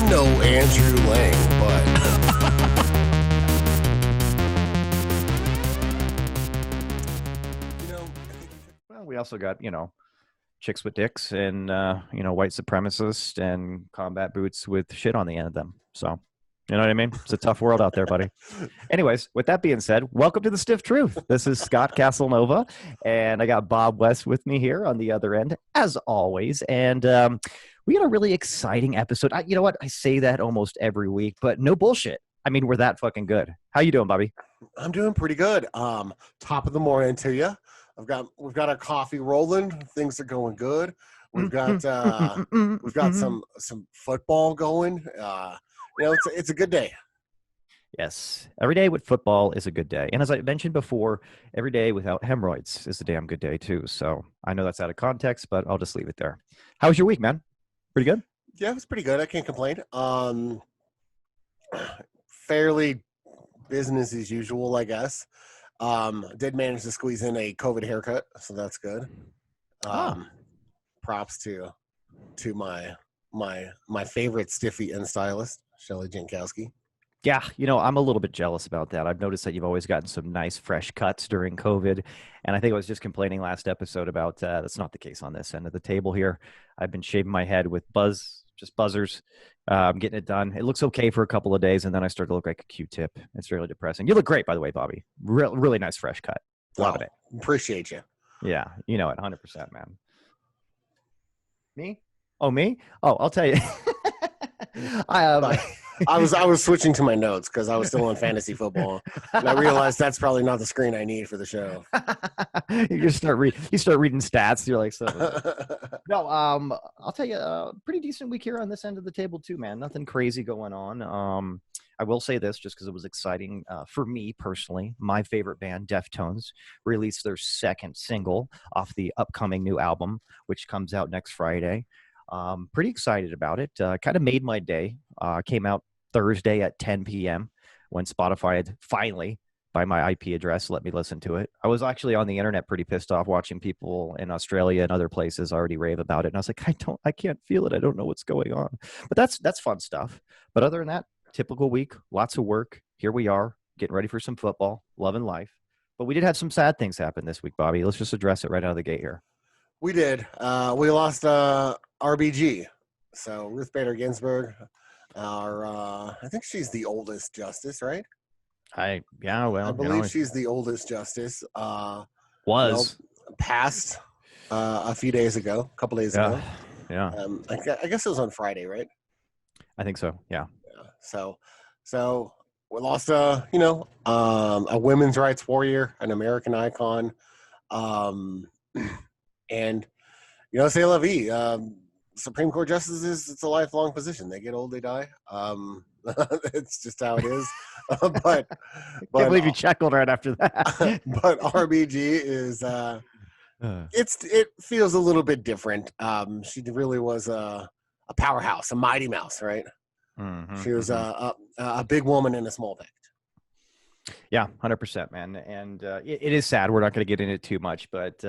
no Andrew Lang, but Well, we also got, chicks with dicks and, white supremacists and combat boots with shit on the end of them. So, you know what I mean? It's a tough world out there, buddy. Anyways, with that being said, welcome to the Stiff Truth. This is Scott Casanova, and I got Bob West with me here on the other end, as always. And we got a really exciting episode. You know what? I say that almost every week, but no bullshit. I mean, we're that fucking good. How you doing, Bobby? I'm doing pretty good. Top of the morning to you. We've got our coffee rolling. Things are going good. We've got some football going. It's a good day. Yes. Every day with football is a good day. And as I mentioned before, every day without hemorrhoids is a damn good day too. So I know that's out of context, but I'll just leave it there. How was your week, man? Pretty good? Yeah, it was pretty good. I can't complain. Fairly business as usual, I guess. Did manage to squeeze in a COVID haircut, so that's good. Props to my favorite stiffy and stylist, Shelly Jankowski. Yeah, I'm a little bit jealous about that. I've noticed that you've always gotten some nice fresh cuts during COVID, and I think I was just complaining last episode about that's not the case on this end of the table here. I've been shaving my head with buzzers. I'm getting it done. It looks okay for a couple of days, and then I start to look like a Q-tip. It's really depressing. You look great, by the way, Bobby. Really nice fresh cut. Loving it. Appreciate you. Yeah, you know it, 100%, man. Me? Oh, me? Oh, I'll tell you. I was switching to my notes because I was still on fantasy football, and I realized that's probably not the screen I need for the show. You start reading stats. You're like, so. No, I'll tell you, pretty decent week here on this end of the table too, man. Nothing crazy going on. I will say this just because it was exciting for me personally. My favorite band, Deftones, released their second single off the upcoming new album, which comes out next Friday. Pretty excited about it. Kind of made my day. Came out Thursday at 10 p.m. when Spotify had finally, by my IP address, let me listen to it. I was actually on the internet pretty pissed off watching people in Australia and other places already rave about it. And I was like, I can't feel it. I don't know what's going on. But that's fun stuff. But other than that, typical week, lots of work. Here we are, getting ready for some football, loving life. But we did have some sad things happen this week, Bobby. Let's just address it right out of the gate here. We did. We lost RBG. So Ruth Bader Ginsburg, I think she's the oldest justice, right? I believe she's the oldest justice. Passed a few days ago, a couple days ago. Yeah. I guess it was on Friday, right? I think so. Yeah. So we lost a women's rights warrior, an American icon, and c'est la vie. Supreme Court justices, it's a lifelong position. They get old, they die. It's just how it is. But I can't believe you chuckled right after that. But RBG is it feels a little bit different. She really was a powerhouse, a mighty mouse, right? Mm-hmm, she was a big woman in a small bag. Yeah, 100%, man. And it is sad. We're not going to get into it too much, but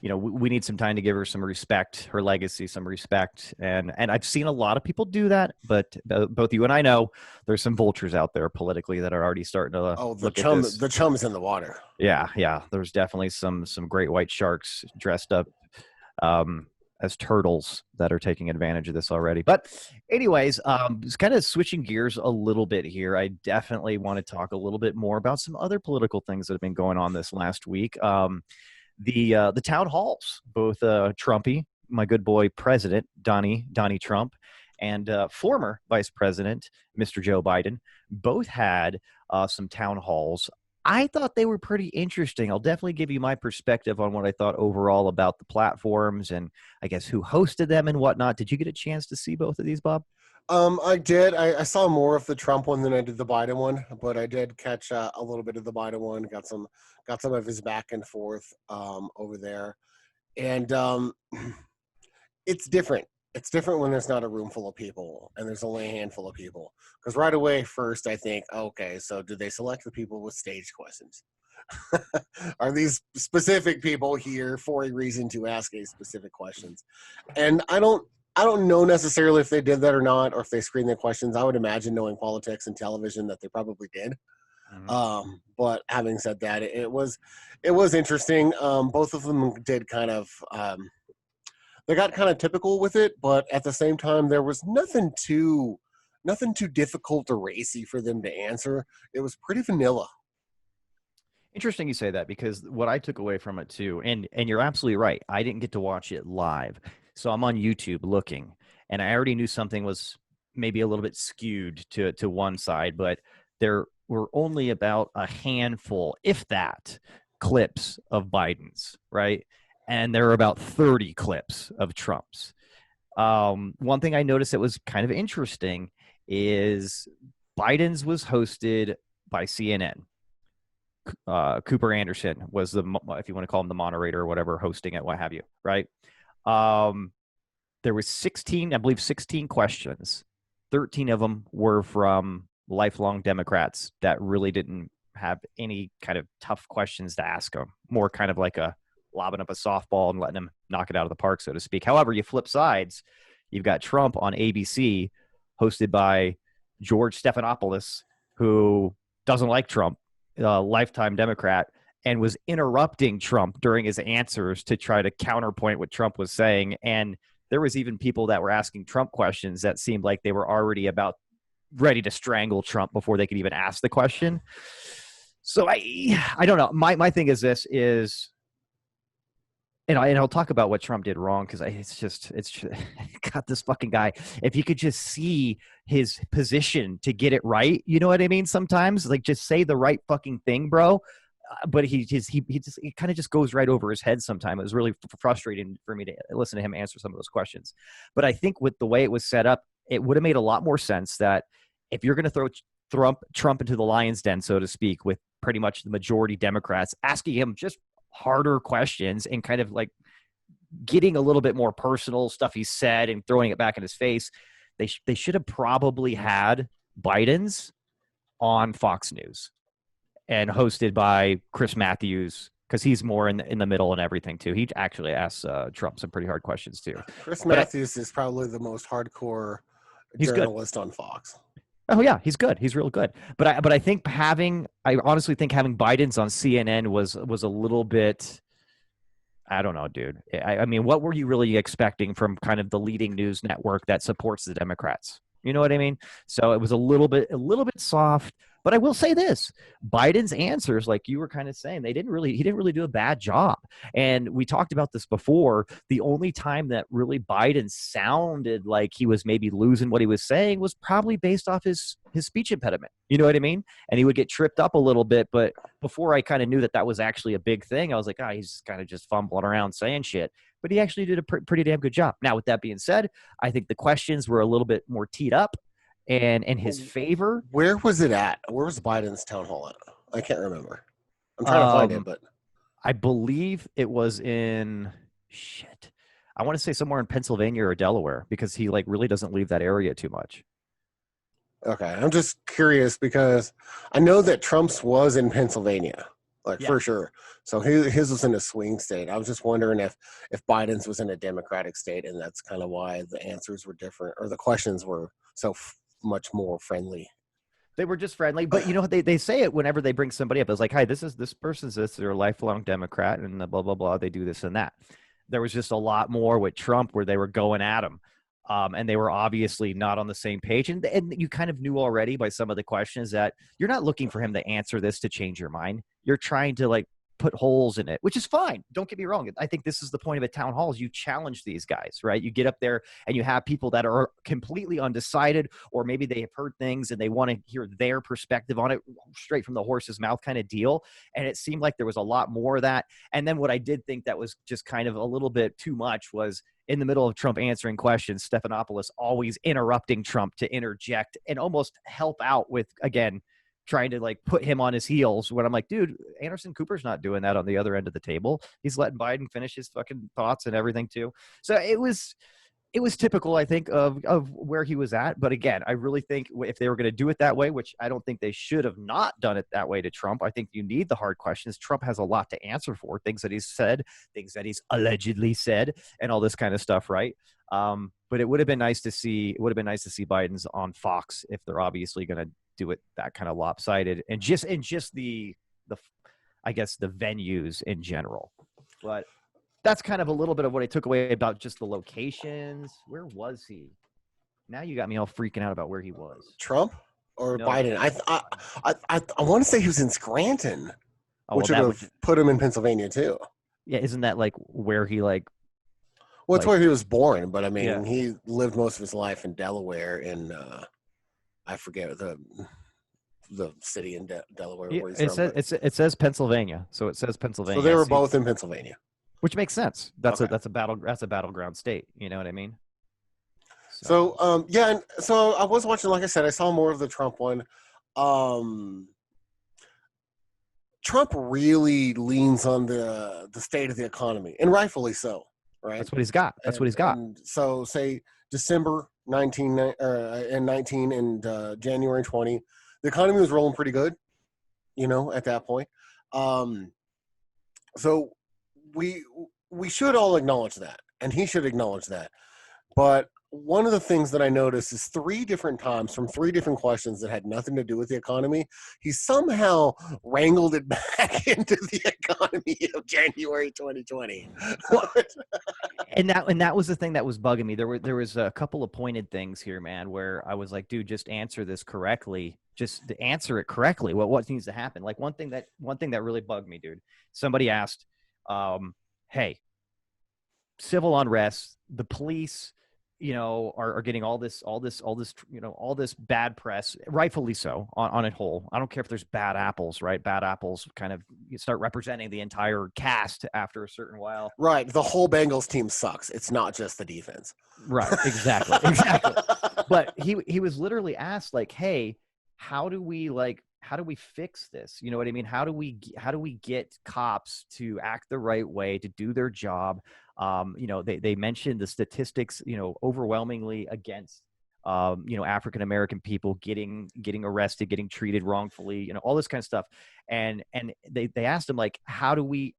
we need some time to give her some respect, her legacy, some respect. And I've seen a lot of people do that, but both you and I know there's some vultures out there politically that are already starting to look at this. The chum is in the water. Yeah. There's definitely some great white sharks dressed up as turtles that are taking advantage of this already. But anyways, just kind of switching gears a little bit here. I definitely want to talk a little bit more about some other political things that have been going on this last week. The town halls, both Trumpy, my good boy president, Donnie Trump, and former vice president, Mr. Joe Biden, both had some town halls. I thought they were pretty interesting. I'll definitely give you my perspective on what I thought overall about the platforms and I guess who hosted them and whatnot. Did you get a chance to see both of these, Bob? I did. I saw more of the Trump one than I did the Biden one, but I did catch a little bit of the Biden one. Got some of his back and forth over there, and it's different. It's different when there's not a room full of people and there's only a handful of people. Because right away, first I think, okay, so do they select the people with stage questions? Are these specific people here for a reason to ask a specific questions? And I don't I don't know necessarily if they did that or not, or if they screened their questions. I would imagine, knowing politics and television, that they probably did. Mhm. But having said that, it was interesting. Both of them did kind of they got kind of typical with it, but at the same time, there was nothing too difficult or racy for them to answer. It was pretty vanilla. Interesting you say that, because what I took away from it too, and you're absolutely right. I didn't get to watch it live, so I'm on YouTube looking, and I already knew something was maybe a little bit skewed to one side, but there were only about a handful, if that, clips of Biden's, right, and there were about 30 clips of Trump's. One thing I noticed that was kind of interesting is Biden's was hosted by CNN. Cooper Anderson was the, if you want to call him the moderator or whatever, hosting it, what have you, right? Um, there was 16, I believe 16 questions. 13 of them were from lifelong Democrats that really didn't have any kind of tough questions to ask them. More kind of like a lobbing up a softball and letting them knock it out of the park, so to speak. However, you flip sides, you've got Trump on ABC, hosted by George Stephanopoulos, who doesn't like Trump, a lifetime Democrat, and was interrupting Trump during his answers to try to counterpoint what Trump was saying. And there was even people that were asking Trump questions that seemed like they were already about ready to strangle Trump before they could even ask the question. So I don't know. My thing is this is, and I'll talk about what Trump did wrong, because it's just got this fucking guy. If he could just see his position to get it right, you know what I mean? Sometimes, like, just say the right fucking thing, bro. But he kind of just goes right over his head sometimes. It was really frustrating for me to listen to him answer some of those questions. But I think with the way it was set up, it would have made a lot more sense that if you're going to throw Trump into the lion's den, so to speak, with pretty much the majority Democrats asking him just harder questions and kind of like getting a little bit more personal stuff he said and throwing it back in his face, they should have probably had Biden's on Fox News and hosted by Chris Matthews, because he's more in the middle and everything too. He actually asks Trump some pretty hard questions too. Chris But Matthews is probably the most hardcore he's good. journalist on Fox. Oh yeah, he's good. He's real good. But I think I honestly think having Biden's on CNN was a little bit. I don't know, dude. I mean, what were you really expecting from kind of the leading news network that supports the Democrats? You know what I mean? So it was a little bit soft. But I will say this: Biden's answers, like you were kind of saying, he didn't really do a bad job. And we talked about this before. The only time that really Biden sounded like he was maybe losing what he was saying was probably based off his speech impediment. You know what I mean? And he would get tripped up a little bit. But before I kind of knew that was actually a big thing, I was like, he's kind of just fumbling around saying shit. But he actually did a pretty damn good job. Now, with that being said, I think the questions were a little bit more teed up and in his favor. Where was it at? Where was Biden's town hall at? I can't remember. I'm trying to find it, but I believe it was in shit. I want to say somewhere in Pennsylvania or Delaware, because he like really doesn't leave that area too much. okay. I'm just curious because I know that Trump's was in Pennsylvania, like Yeah. for sure. So his was in a swing state. I was just wondering if Biden's was in a Democratic state, and that's kind of why the answers were different, or the questions were so much more friendly. They were just friendly, but you know, they say it whenever they bring somebody up. It's like, hi, this person's this, they're a lifelong Democrat, and blah, blah, blah. They do this and that. There was just a lot more with Trump where they were going at him. And they were obviously not on the same page. And you kind of knew already by some of the questions that you're not looking for him to answer this to change your mind. You're trying to like put holes in it, which is fine. Don't get me wrong. I think this is the point of a town hall is you challenge these guys, right? You get up there and you have people that are completely undecided, or maybe they have heard things and they want to hear their perspective on it straight from the horse's mouth kind of deal. And it seemed like there was a lot more of that. And then what I did think that was just kind of a little bit too much was in the middle of Trump answering questions, Stephanopoulos always interrupting Trump to interject and almost help out with, again, trying to like put him on his heels, when I'm like, dude, Anderson Cooper's not doing that on the other end of the table. He's letting Biden finish his fucking thoughts and everything too. So it was typical, I think, of where he was at. But again, I really think if they were going to do it that way, which I don't think they should have not done it that way to Trump. I think you need the hard questions. Trump has a lot to answer for, things that he's said, things that he's allegedly said, and all this kind of stuff, right? But But it would have been nice to see. It would have been nice to see Biden's on Fox if they're obviously going to do it that kind of lopsided, and just the I guess the venues in general. But that's kind of a little bit of what I took away about just the locations. Where was he? Now you got me all freaking out about where he was. Trump or No, Biden? I want to say he was in Scranton, which would have put him in Pennsylvania too. Yeah, isn't that like where he like? Well, it's where he was born, but I mean, Yeah. he lived most of his life in Delaware. I forget the city in Delaware. Yeah, where he's it from, says it says Pennsylvania, so it says Pennsylvania. so they were both in Pennsylvania, which makes sense. That's Okay. a battleground state. You know what I mean? So yeah, and so I was watching. Like I said, I saw more of the Trump one. Trump really leans on the state of the economy, and rightfully so. Right. That's what he's got. That's what he's got. And so, say December 19 and 19 and January 20, the economy was rolling pretty good. At that point. So we should all acknowledge that, and he should acknowledge that. But one of the things that I noticed is 3 different times from 3 different questions that had nothing to do with the economy, he somehow wrangled it back into the economy of January 2020. Well, and that was the thing that was bugging me. There was a couple of pointed things here, man, where I was like, dude, just answer this correctly. Just to answer it correctly. What needs to happen? Like one thing that really bugged me, dude. Somebody asked, hey, civil unrest, the police, are getting all this, all this bad press, rightfully so, on a whole. I don't care if there's bad apples, right? Bad apples kind of start representing the entire cast after a certain while. Right. The whole Bengals team sucks. It's not just the defense. Right. Exactly. But he was literally asked, like, hey, how do we fix this? You know what I mean? How do we get cops to act the right way, to do their job? They mentioned the statistics, overwhelmingly against, African American people getting arrested, getting treated wrongfully, all this kind of stuff. And they asked him, like, how do we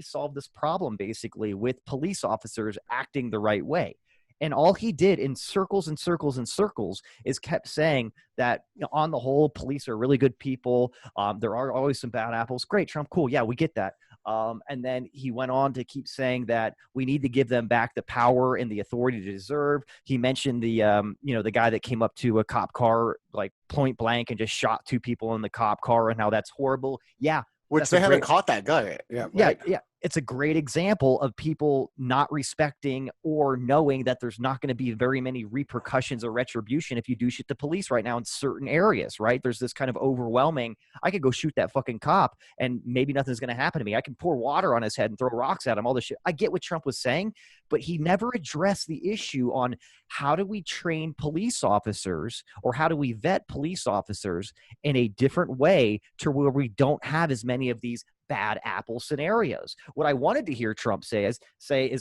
solve this problem, basically, with police officers acting the right way? And all he did in circles and circles and circles is kept saying that, on the whole, police are really good people. There are always some bad apples. Great, Trump, cool. Yeah, we get that. And then he went on to keep saying that we need to give them back the power and the authority to deserve. He mentioned the guy that came up to a cop car, like, point blank and just shot 2 people in the cop car, and how that's horrible. Yeah. Which they haven't caught that guy. Yeah. Right. Yeah. It's a great example of people not respecting or knowing that there's not going to be very many repercussions or retribution if you do shit to police right now in certain areas, right? There's this kind of overwhelming, I could go shoot that fucking cop and maybe nothing's going to happen to me. I can pour water on his head and throw rocks at him, all this shit. I get what Trump was saying, but he never addressed the issue on how do we train police officers, or how do we vet police officers in a different way to where we don't have as many of these bad apple scenarios. What I wanted to hear Trump say is,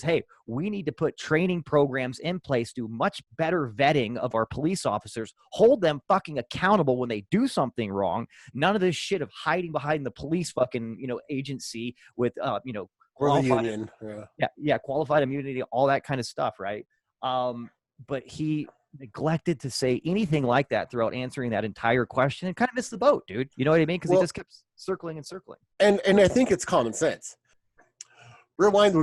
hey, we need to put training programs in place, do much better vetting of our police officers, hold them fucking accountable when they do something wrong. None of this shit of hiding behind the police fucking, agency with, or the union. Yeah, qualified immunity, all that kind of stuff, right? But he neglected to say anything like that throughout answering that entire question, and kind of missed the boat, dude. You know what I mean? Because he just kept circling and circling. And I think it's common sense. Rewind.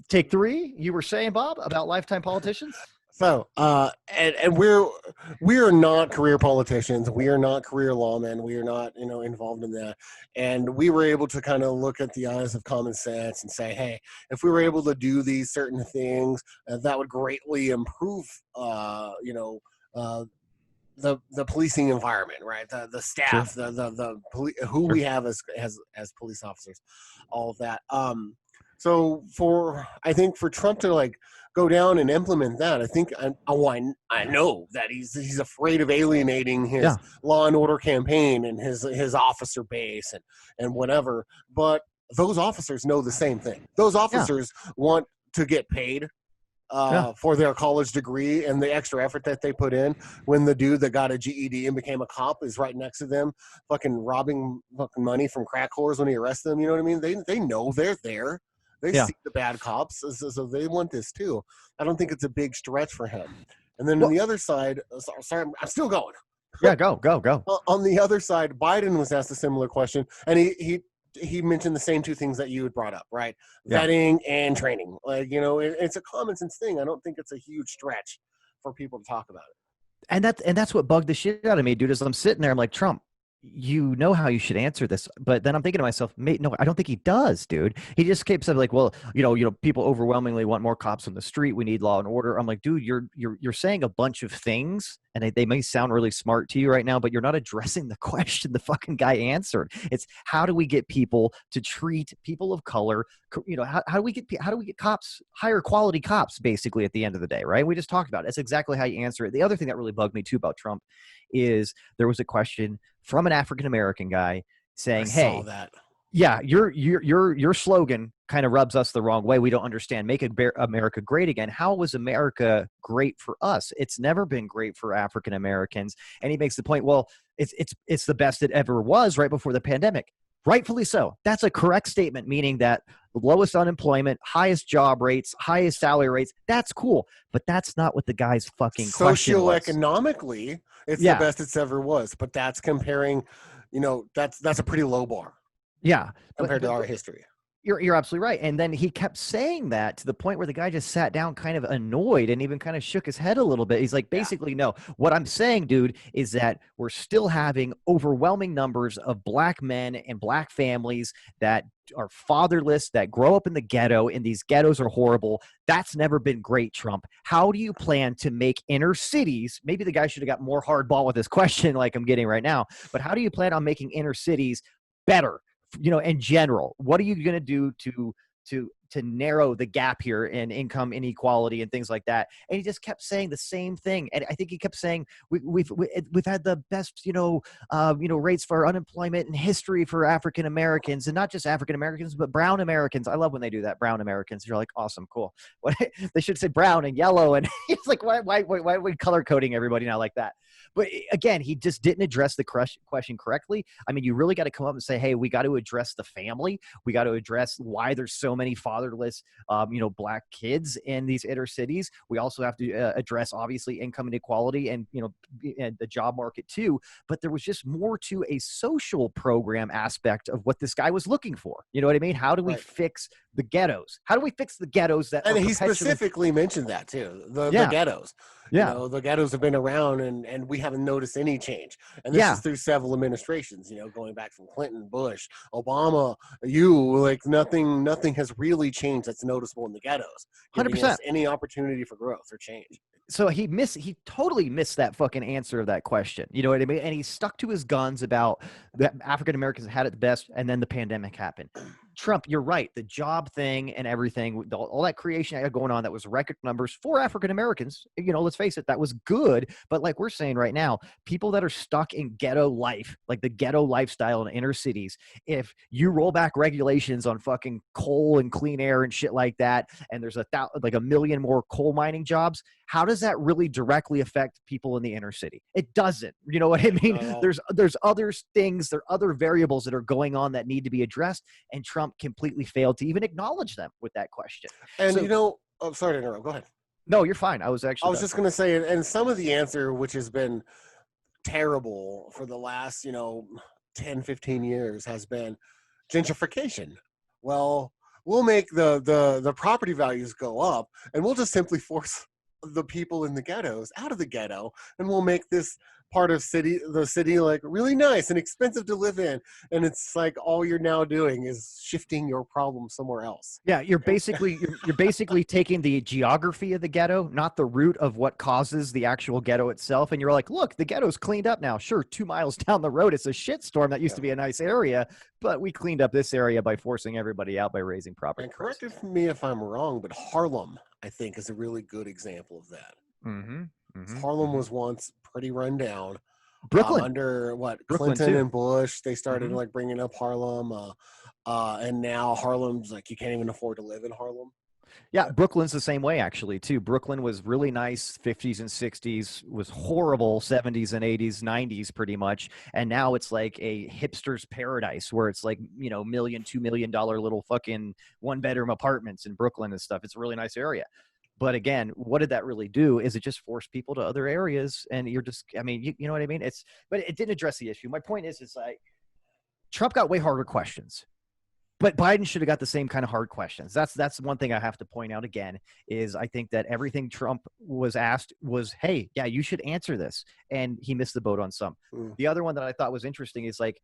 Take 3. You were saying, Bob, about lifetime politicians? So, and we are not career politicians. We are not career lawmen. We are not, involved in that. And we were able to kind of look at the eyes of common sense and say, hey, if we were able to do these certain things, that would greatly improve, the policing environment, right? The staff, Sure. Who we have as police officers, all of that. So I think for Trump to go down and implement that, I think I know that he's afraid of alienating his law and order campaign and his officer base and whatever. But those officers know the same thing. Those officers want to get paid for their college degree and the extra effort that they put in. When the dude that got a GED and became a cop is right next to them, fucking robbing fucking money from crack whores when he arrests them, you know what I mean? They know they're there. They Yeah. see the bad cops, so they want this too. I don't think it's a big stretch for him. And then on Well, the other side, sorry, I'm still going. yeah, go. On the other side, Biden was asked a similar question, and he mentioned the same two things that you had brought up, right? Yeah. Vetting and training. Like, it's a common sense thing. I don't think it's a huge stretch for people to talk about it. And that's what bugged the shit out of me, dude. As I'm sitting there, I'm like, Trump, you know how you should answer this, but then I'm thinking to myself, mate, no, I don't think he does, dude. He just keeps saying like, well, people overwhelmingly want more cops on the street. We need law and order. I'm like, dude, you're saying a bunch of things, and they may sound really smart to you right now, but you're not addressing the question the fucking guy answered. It's how do we get people to treat people of color? How do we get cops, higher quality cops, basically at the end of the day, right? We just talked about it. That's exactly how you answer it. The other thing that really bugged me too about Trump is there was a question from an African American guy saying, "Hey, that. Yeah, your slogan kind of rubs us the wrong way. We don't understand. Make America great again. How was America great for us? It's never been great for African Americans." And he makes the point, well, it's the best it ever was right before the pandemic. Rightfully so. That's a correct statement, meaning that the lowest unemployment, highest job rates, highest salary rates. That's cool, but that's not what the guy's fucking question was. Socioeconomically, it's Yeah. the best it's ever was, but that's comparing, that's a pretty low bar Yeah, compared to our history. You're absolutely right. And then he kept saying that to the point where the guy just sat down kind of annoyed and even kind of shook his head a little bit. He's like, basically, no, what I'm saying, dude, is that we're still having overwhelming numbers of black men and black families that are fatherless, that grow up in the ghetto, and these ghettos are horrible. That's never been great, Trump. How do you plan to make inner cities? Maybe the guy should have got more hardball with this question like I'm getting right now, but how do you plan on making inner cities better? In general, what are you going to do to narrow the gap here in income inequality and things like that? And he just kept saying the same thing. And I think he kept saying we've had the best rates for unemployment in history for African Americans, and not just African Americans but brown Americans. I love when they do that. Brown Americans. You're like, awesome, cool. What they should say brown and yellow, and it's like why are we color coding everybody now like that? But again, he just didn't address the question correctly. I mean, you really got to come up and say, hey, we got to address the family. We got to address why there's so many fatherless, black kids in these inner cities. We also have to address, obviously, income inequality and the job market too. But there was just more to a social program aspect of what this guy was looking for. You know what I mean? How do we fix the ghettos? How do we fix the ghettos that? And he specifically mentioned that too. The ghettos. Yeah. The ghettos have been around, and we haven't noticed any change. And this is through several administrations. Going back from Clinton, Bush, Obama, nothing has really changed that's noticeable in the ghettos. 100%. Any opportunity for growth or change. So he totally missed that fucking answer of that question. You know what I mean? And he stuck to his guns about that African Americans had it the best, and then the pandemic happened. Trump, you're right. The job thing and everything, all that creation I had going on, that was record numbers for African Americans. Let's face it, that was good. But like we're saying right now, people that are stuck in ghetto life, like the ghetto lifestyle in inner cities, if you roll back regulations on fucking coal and clean air and shit like that, and there's a million more coal mining jobs, how does that really directly affect people in the inner city? It doesn't. You know what I mean? There's other things, there are other variables that are going on that need to be addressed, and Trump completely failed to even acknowledge them with that question. And sorry to interrupt. Go ahead. No, you're fine. I was just going to say, and some of the answer, which has been terrible for the last 10, 15 years, has been gentrification. Well, we'll make the property values go up, and we'll just simply force the people in the ghettos out of the ghetto, and we'll make this part of the city like really nice and expensive to live in. And it's like all you're now doing is shifting your problem somewhere else. Yeah, you're basically taking the geography of the ghetto, not the root of what causes the actual ghetto itself. And you're like, look, the ghetto's cleaned up now. Sure, 2 miles down the road, it's a shitstorm that used to be a nice area, but we cleaned up this area by forcing everybody out by raising property prices. And correct me if I'm wrong, but Harlem, I think, is a really good example of that. Harlem was once pretty run down. Brooklyn under Brooklyn Clinton too. and Bush, they started bringing up Harlem, and now Harlem's like you can't even afford to live in Harlem. Yeah, Brooklyn's the same way actually too. Brooklyn was really nice 50s and 60s, was horrible 70s and 80s, 90s pretty much. And now it's like a hipster's paradise where it's like, $1 million, $2 million little fucking one-bedroom apartments in Brooklyn and stuff. It's a really nice area. But again, what did that really do? Is it just force people to other areas? And you're just, I mean, you know what I mean? But it didn't address the issue. My point is like Trump got way harder questions. But Biden should have got the same kind of hard questions. That's one thing I have to point out again is I think that everything Trump was asked was, hey, yeah, you should answer this. And he missed the boat on some. The other one that I thought was interesting is like,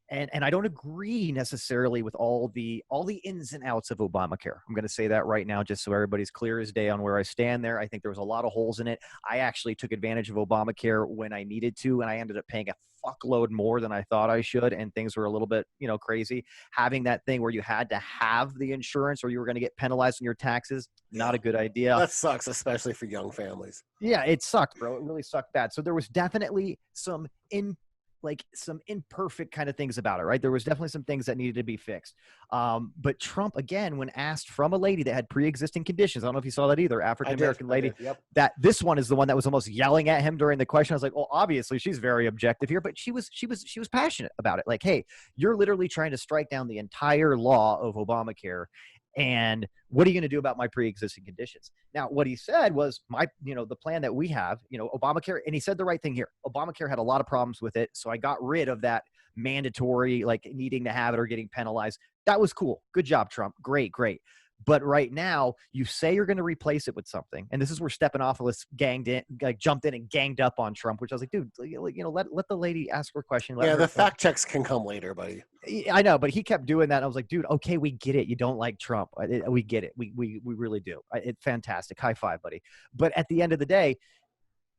and I don't agree necessarily with all the ins and outs of Obamacare. I'm going to say that right now, just so everybody's clear as day on where I stand there. I think there was a lot of holes in it. I actually took advantage of Obamacare when I needed to, and I ended up paying a fuckload more than I thought I should, and things were a little bit, crazy. Having that thing where you had to have the insurance or you were going to get penalized on your taxes, not a good idea. That sucks, especially for young families. Yeah, it sucked, bro. It really sucked bad. So there was definitely some imperfect kind of things about it, right? There was definitely some things that needed to be fixed. But Trump, again, when asked from a lady that had pre-existing conditions, I don't know if you saw that either, African-American lady, yep. that this one is the one that was almost yelling at him during the question. I was like, well, obviously she's very objective here, but she was passionate about it. Like, hey, you're literally trying to strike down the entire law of Obamacare. And what are you going to do about my pre-existing conditions? Now, what he said was the plan that we have, Obamacare, and he said the right thing here. Obamacare had a lot of problems with it. So I got rid of that mandatory, like needing to have it or getting penalized. That was cool. Good job, Trump. Great. But right now, you say you're going to replace it with something, and this is where Stephanopoulos jumped in and ganged up on Trump, which I was like, dude, let the lady ask her question. Yeah, the fact checks can come later, buddy. I know, but he kept doing that. And I was like, dude, okay, we get it. You don't like Trump. We get it. We really do. It's fantastic. High five, buddy. But at the end of the day,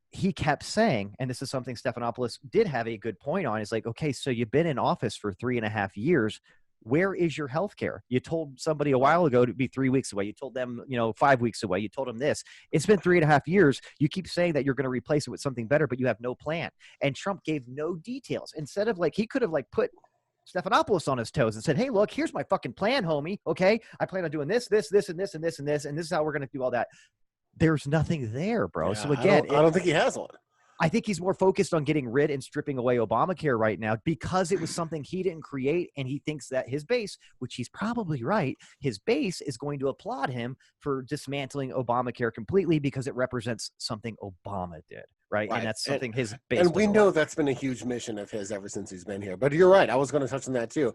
he kept saying, and this is something Stephanopoulos did have a good point on, is like, okay, so you've been in office for 3.5 years. Where is your health care? You told somebody a while ago to be 3 weeks away. You told them, 5 weeks away. You told them this. It's been 3.5 years. You keep saying that you're going to replace it with something better, but you have no plan. And Trump gave no details. Instead of he could have put Stephanopoulos on his toes and said, hey, look, here's my fucking plan, homie. Okay. I plan on doing this, and this, and this, and this, and this is how we're going to do all that. There's nothing there, bro. Yeah, so again, I don't think he has one. I think he's more focused on getting rid and stripping away Obamacare right now because it was something he didn't create. And he thinks that his base, which he's probably right, his base is going to applaud him for dismantling Obamacare completely because it represents something Obama did. Right. And that's something his base. And we know that's been a huge mission of his ever since he's been here. But you're right. I was going to touch on that too.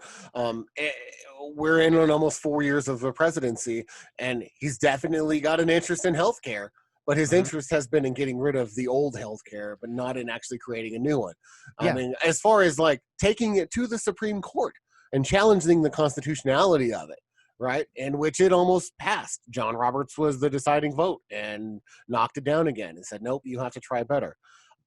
We're in on almost 4 years of the presidency, and he's definitely got an interest in healthcare. But his interest has been in getting rid of the old healthcare, but not in actually creating a new one. I mean, as far as taking it to the Supreme Court and challenging the constitutionality of it, right? In which it almost passed. John Roberts was the deciding vote and knocked it down again and said, nope, you have to try better.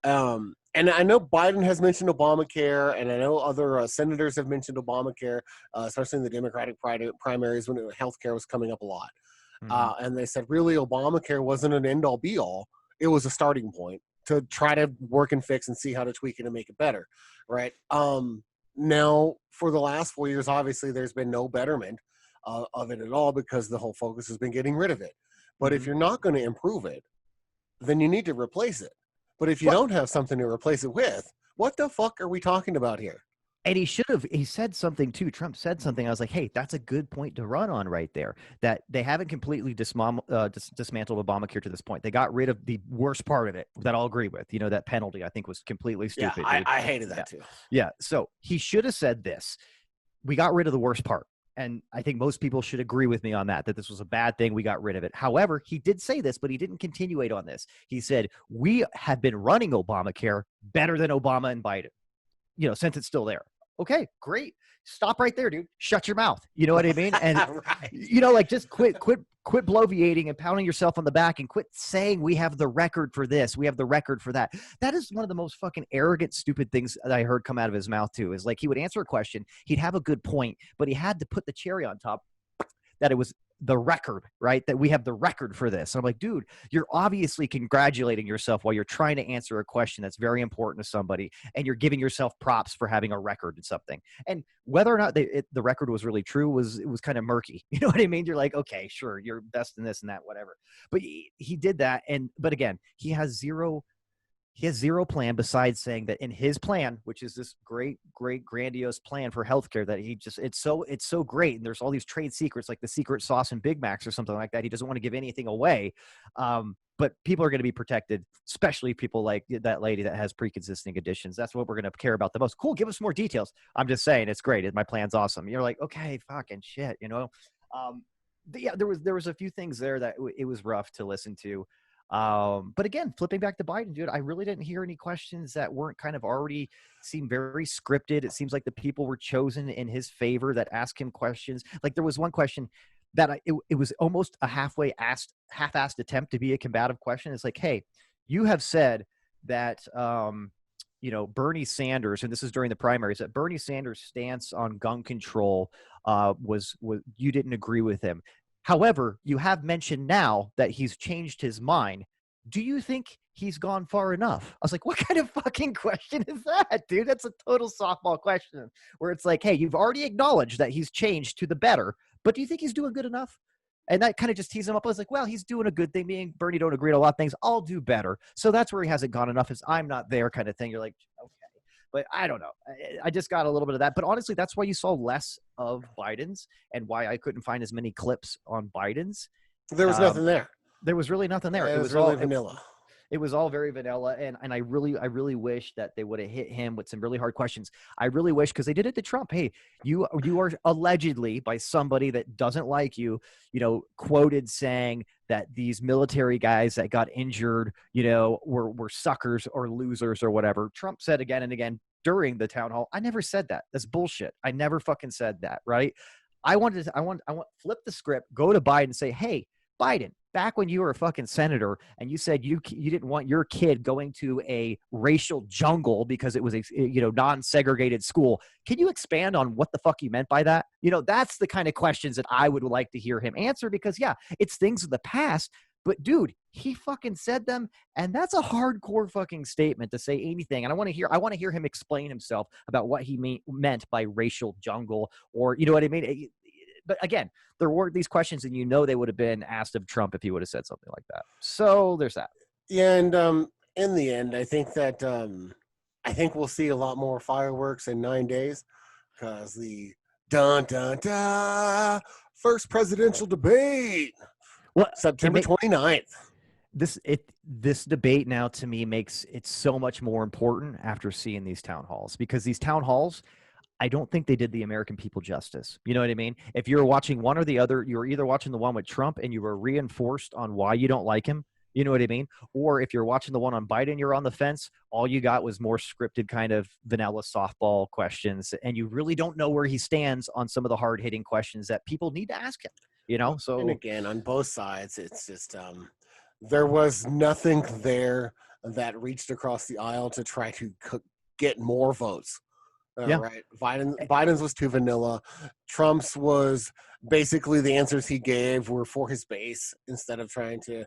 And I know Biden has mentioned Obamacare, and I know other senators have mentioned Obamacare, especially in the Democratic primaries when healthcare was coming up a lot. And they said, really, Obamacare wasn't an end-all, be-all. It was a starting point to try to work and fix and see how to tweak it and make it better, right? Now, for the last 4 years, obviously, there's been no betterment of it at all because the whole focus has been getting rid of it. But if you're not going to improve it, then you need to replace it. But if you don't have something to replace it with, what the fuck are we talking about here? And he said something too. Trump said something. I was like, hey, that's a good point to run on right there, that they haven't completely dismantled Obamacare to this point. They got rid of the worst part of it that I'll agree with. That penalty I think was completely stupid. Yeah, I hated that too. Yeah. So he should have said this. We got rid of the worst part. And I think most people should agree with me on that this was a bad thing. We got rid of it. However, he did say this, but he didn't continuate on this. He said, we have been running Obamacare better than Obama and Biden, since it's still there. Okay, great. Stop right there, dude. Shut your mouth. You know what I mean? And right. Just quit bloviating and pounding yourself on the back and quit saying we have the record for this. We have the record for that. That is one of the most fucking arrogant, stupid things that I heard come out of his mouth too, is he would answer a question. He'd have a good point, but he had to put the cherry on top that it was the record, right? That we have the record for this. And I'm like, dude, you're obviously congratulating yourself while you're trying to answer a question that's very important to somebody, and you're giving yourself props for having a record in something. And whether or not the record was really true was kind of murky. You know what I mean? You're like, okay, sure, you're best in this and that, whatever. But he did that, but again, he has zero plan besides saying that in his plan, which is this great, grandiose plan for healthcare, that it's so great. And there's all these trade secrets, like the secret sauce in Big Macs or something like that. He doesn't want to give anything away. But people are going to be protected, especially people like that lady that has pre-existing conditions. That's what we're going to care about the most. Cool. Give us more details. I'm just saying it's great. My plan's awesome. You're like, okay, fucking shit, you know? Yeah, there was a few things there that it was rough to listen to. But again, flipping back to Biden, dude, I really didn't hear any questions that weren't kind of already seemed very scripted. It seems like the people were chosen in his favor that asked him questions. Like there was one question that it was almost a half-assed attempt to be a combative question. It's like, hey, you have said that, Bernie Sanders, and this is during the primaries, that Bernie Sanders' stance on gun control was you didn't agree with him. However, you have mentioned now that he's changed his mind. Do you think he's gone far enough? I was like, what kind of fucking question is that, dude? That's a total softball question where it's like, hey, you've already acknowledged that he's changed to the better, but do you think he's doing good enough? And that kind of just teased him up. I was like, well, he's doing a good thing. Me and Bernie don't agree on a lot of things. I'll do better. So that's where he hasn't gone enough, is I'm not there kind of thing. You're like, okay. But I don't know. I just got a little bit of that. But honestly, that's why you saw less of Biden's, and why I couldn't find as many clips on Biden's. There was nothing there. There was really nothing there. It was really vanilla. It was all very vanilla, and I really wish that they would have hit him with some really hard questions. I really wish, because they did it to Trump. Hey, you are allegedly, by somebody that doesn't like you, quoted saying that these military guys that got injured, were suckers or losers or whatever. Trump said again and again during the town hall, I never said that. That's bullshit. I never fucking said that, right? I want flip the script, go to Biden and say, hey, Biden, back when you were a fucking senator and you said you didn't want your kid going to a racial jungle because it was a non-segregated school, can you expand on what the fuck you meant by that? That's the kind of questions that I would like to hear him answer, because yeah, it's things of the past, but dude, he fucking said them, and that's a hardcore fucking statement to say anything. And I want to hear him explain himself about what he meant by racial jungle, or you know what I mean? But again, there were these questions, and they would have been asked of Trump if he would have said something like that. So there's that. Yeah, and in the end, I think that we'll see a lot more fireworks in 9 days, because the dun dun dun first presidential debate, September 29th. This debate now to me makes it so much more important after seeing these town halls, because these town halls, I don't think they did the American people justice. You know what I mean? If you're watching one or the other, you're either watching the one with Trump and you were reinforced on why you don't like him. You know what I mean? Or if you're watching the one on Biden, you're on the fence. All you got was more scripted kind of vanilla softball questions. And you really don't know where he stands on some of the hard hitting questions that people need to ask him, So, and again, on both sides, it's just, there was nothing there that reached across the aisle to try to get more votes. Yeah. Right. Biden's was too vanilla. Trump's was basically the answers he gave were for his base, instead of trying to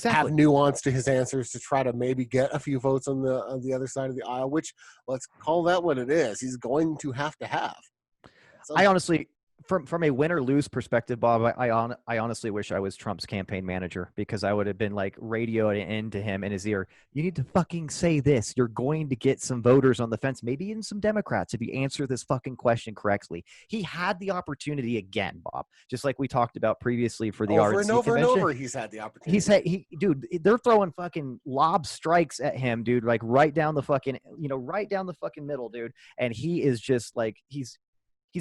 have nuance to his answers to try to maybe get a few votes on the other side of the aisle, which, let's call that what it is. He's going to have. So, I honestly, from a win or lose perspective, Bob, I honestly wish I was Trump's campaign manager, because I would have been like radioing into him in his ear. You need to fucking say this. You're going to get some voters on the fence, maybe even some Democrats, if you answer this fucking question correctly. He had the opportunity again, Bob, just like we talked about previously for the RNC over and over convention. and over. He's had the opportunity. Dude, they're throwing fucking lob strikes at him, dude, like right down the fucking middle, dude. And he is just like, he's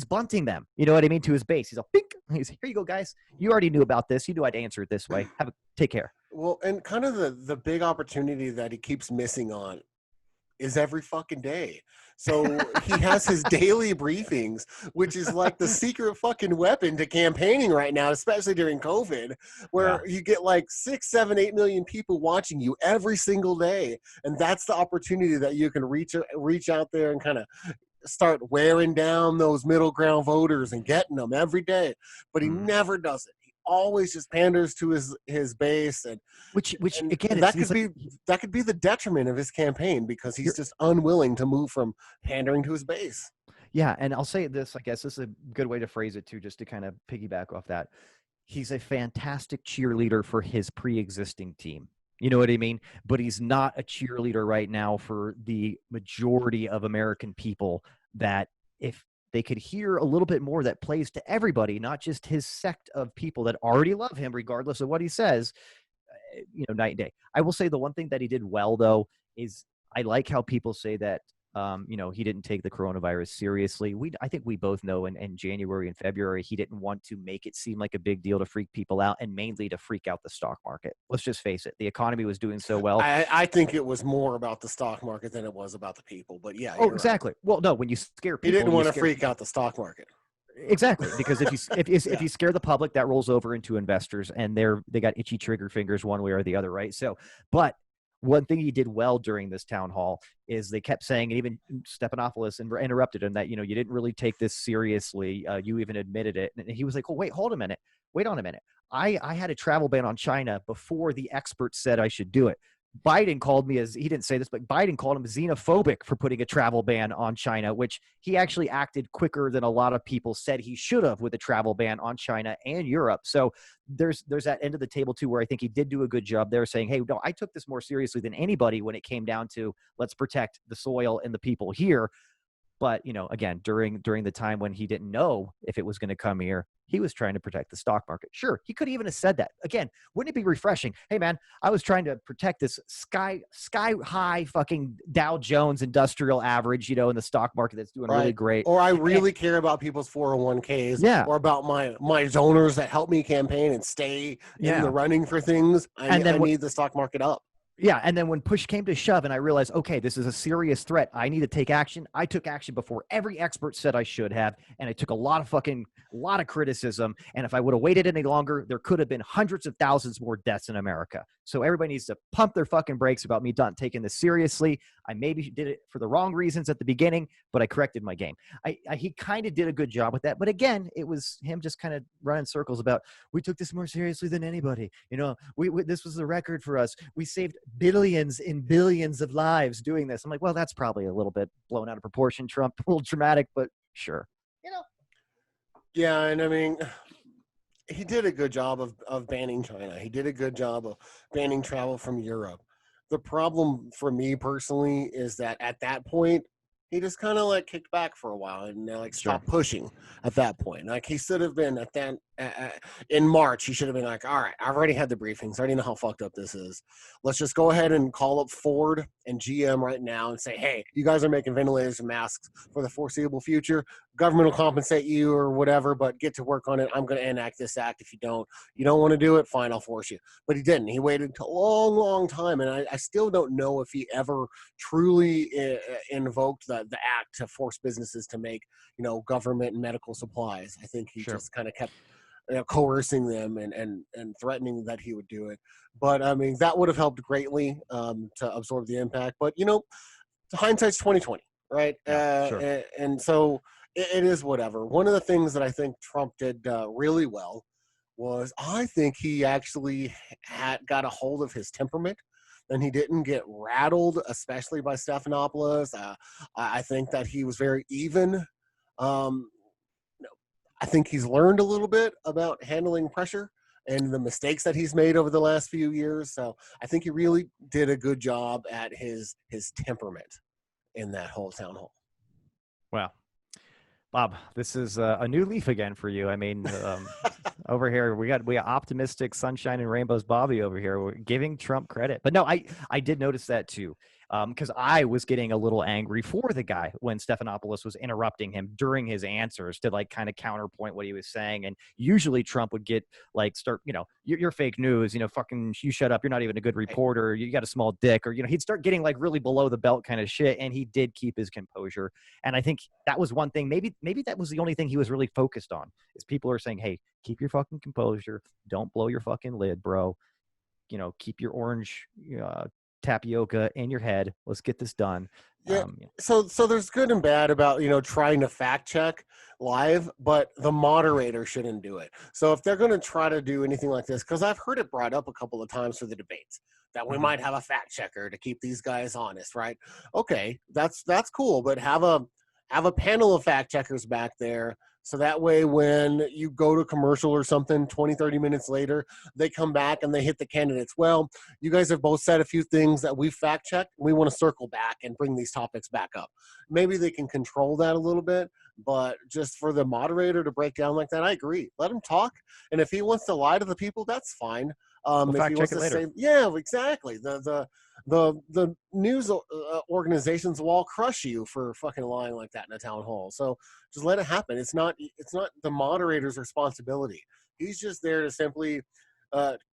bunting them, you know what I mean, to his base. He's like, bink. He's, here you go, guys. You already knew about this. You knew I'd answer it this way. Take care. Well, and kind of the big opportunity that he keeps missing on is every fucking day. So he has his daily briefings, which is like the secret fucking weapon to campaigning right now, especially during COVID, where you get like 6, 7, 8 million people watching you every single day. And that's the opportunity that you can reach out there and kind of start wearing down those middle ground voters and getting them every day. But he never does it. He always just panders to his base, which again, and it seems like that could be the detriment of his campaign because he's you're just unwilling to move from pandering to his base. yeah. And I'll say this, I guess this is a good way to phrase it too, just to kind of piggyback off that. He's a fantastic cheerleader for his pre-existing team. You know what I mean? But he's not a cheerleader right now for the majority of American people that if they could hear a little bit more that plays to everybody, not just his sect of people that already love him, regardless of what he says, night and day. I will say the one thing that he did well, though, is I like how people say that, he didn't take the coronavirus seriously. I think we both know in January and February, he didn't want to make it seem like a big deal to freak people out and mainly to freak out the stock market. Let's just face it. The economy was doing so well. I think it was more about the stock market than it was about the people. But yeah, oh, exactly. Right. Well, no, when you scare people, he didn't want to freak out the stock market. Exactly, because if you scare the public, that rolls over into investors, and they got itchy trigger fingers one way or the other, right? So, but one thing he did well during this town hall is they kept saying, and even Stephanopoulos interrupted him, that you didn't really take this seriously. You even admitted it, and he was like, "Oh, wait on a minute. I had a travel ban on China before the experts said I should do it." Biden called me, as he didn't say this, but Biden called him xenophobic for putting a travel ban on China, which he actually acted quicker than a lot of people said he should have with a travel ban on China and Europe. So there's that end of the table too, where I think he did do a good job there saying, hey, no, I took this more seriously than anybody when it came down to let's protect the soil and the people here. But, again, during the time when he didn't know if it was going to come here, he was trying to protect the stock market. Sure, he could even have said that. Again, wouldn't it be refreshing? Hey, man, I was trying to protect this sky high fucking Dow Jones industrial average, in the stock market that's doing really great. Or I really care about people's 401ks, yeah, or about my donors that help me campaign and stay in the running for things. I need the stock market up. Yeah, and then when push came to shove and I realized, okay, this is a serious threat, I need to take action. I took action before every expert said I should have, and I took a lot of criticism. And if I would have waited any longer, there could have been hundreds of thousands more deaths in America. So everybody needs to pump their fucking brakes about me not taking this seriously. I maybe did it for the wrong reasons at the beginning, but I corrected my game. He kind of did a good job with that. But again, it was him just kind of running circles about, we took this more seriously than anybody. This was the record for us. We saved billions and billions of lives doing this. I'm like, well, that's probably a little bit blown out of proportion, Trump, a little dramatic, but sure. Yeah, and I mean, he did a good job of banning China. He did a good job of banning travel from Europe. The problem for me personally is that at that point, he just kind of kicked back for a while and stopped pushing at that point. He should have been at that in March. He should have been like, all right, I've already had the briefings. I already know how fucked up this is. Let's just go ahead and call up Ford and GM right now and say, hey, you guys are making ventilators and masks for the foreseeable future. Government will compensate you or whatever, but get to work on it. I'm going to enact this act. If you don't want to do it, fine, I'll force you. But he didn't. He waited a long, long time. And I still don't know if he ever truly invoked the act to force businesses to make, government and medical supplies. I think he just kind of kept coercing them and threatening that he would do it. But I mean, that would have helped greatly to absorb the impact. But hindsight's 2020, right? Sure. And so it is whatever. One of the things that I think Trump did really well was I think he actually got a hold of his temperament. And he didn't get rattled, especially by Stephanopoulos. I think that he was very even. I think he's learned a little bit about handling pressure and the mistakes that he's made over the last few years. So I think he really did a good job at his temperament in that whole town hall. Wow. Bob, this is a new leaf again for you. I mean, over here we got optimistic sunshine and rainbows Bobby over here. We're giving Trump credit. But no, I did notice that too. Because I was getting a little angry for the guy when Stephanopoulos was interrupting him during his answers to kind of counterpoint what he was saying. And usually Trump would get start, you're fake news, fucking you shut up. You're not even a good reporter. You got a small dick, or, he'd start getting really below the belt kind of shit. And he did keep his composure. And I think that was one thing, maybe that was the only thing he was really focused on, is people are saying, hey, keep your fucking composure. Don't blow your fucking lid, bro. Keep your orange, tapioca in your head. Let's get this done. Yeah. So there's good and bad about, trying to fact check live, but the moderator shouldn't do it. So if they're going to try to do anything like this, because I've heard it brought up a couple of times for the debates that we might have a fact checker to keep these guys honest, right? Okay, that's cool, but have a panel of fact checkers back there. So that way, when you go to commercial or something 20, 30 minutes later, they come back and they hit the candidates. Well, you guys have both said a few things that we fact checked. We want to circle back and bring these topics back up. Maybe they can control that a little bit, but just for the moderator to break down like that, I agree. Let him talk. And if he wants to lie to the people, that's fine. We'll If fact he check wants it to later. say, yeah, exactly. The news organizations will all crush you for fucking lying like that in a town hall. So just let it happen. It's not the moderator's responsibility. He's just there to simply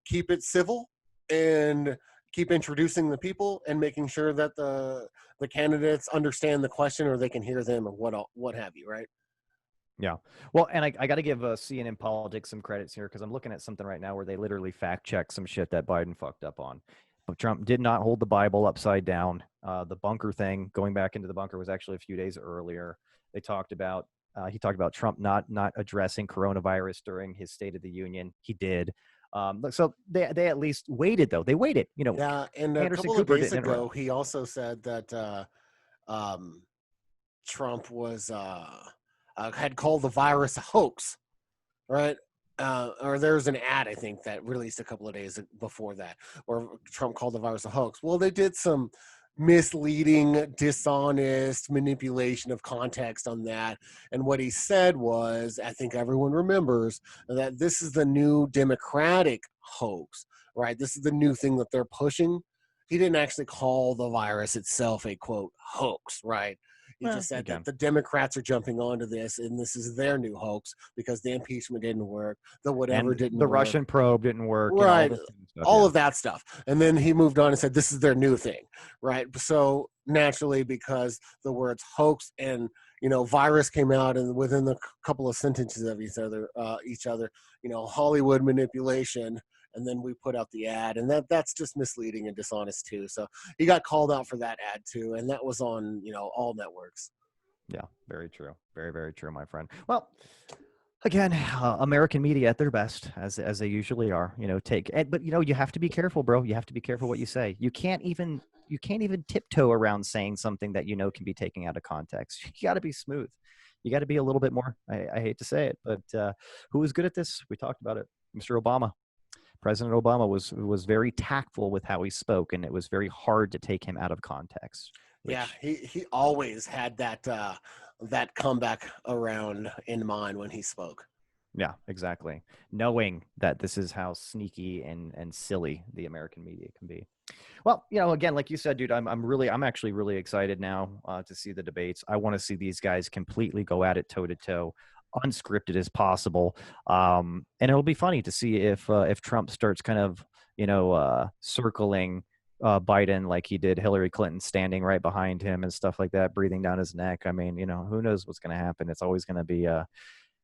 keep it civil and keep introducing the people and making sure that the candidates understand the question or they can hear them or what have you, right? Yeah. Well, and I got to give CNN Politics some credits here because I'm looking at something right now where they literally fact check some shit that Biden fucked up on. But Trump did not hold the Bible upside down. The bunker thing, going back into the bunker, was actually a few days earlier. They talked about he talked about Trump not addressing coronavirus during his State of the Union. He did. So they at least waited, though. They waited. Yeah, and a Anderson couple of Cooper days didn't ago, interrupt. he also said that Trump was had called the virus a hoax, right? Or there's an ad I think that released a couple of days before that, where Trump called the virus a hoax. Well, they did some misleading, dishonest manipulation of context on that, and what he said was, I think everyone remembers that this is the new Democratic hoax, right? This is the new thing that they're pushing. He didn't actually call the virus itself a quote hoax, right? He Well, just said that again, the Democrats are jumping onto this, and this is their new hoax because the impeachment didn't work, the whatever and didn't the work, Russian probe didn't work, and all right? this stuff. All Yeah. of that stuff. And then he moved on and said, this is their new thing, right? So naturally, because the words hoax and virus came out, and within a couple of sentences of each other, Hollywood manipulation, and then we put out the ad, and that's just misleading and dishonest too. So he got called out for that ad too, and that was on all networks. Yeah, very true. Very, very true, my friend. Well, again, American media at their best, as they usually are. But you have to be careful, bro. You have to be careful what you say. You can't even tiptoe around saying something that can be taken out of context. You got to be smooth. You got to be a little bit more. I hate to say it, but who was good at this? We talked about it, Mr. Obama. President Obama was very tactful with how he spoke, and it was very hard to take him out of context. Yeah, he always had that comeback around in mind when he spoke. Yeah, exactly. Knowing that this is how sneaky and silly the American media can be. Well, again, like you said, dude, I'm actually really excited now to see the debates. I want to see these guys completely go at it toe to toe, unscripted as possible. And it'll be funny to see if Trump starts kind of circling Biden like he did Hillary Clinton, standing right behind him and stuff like that, breathing down his neck. I mean, who knows what's going to happen? It's always going to be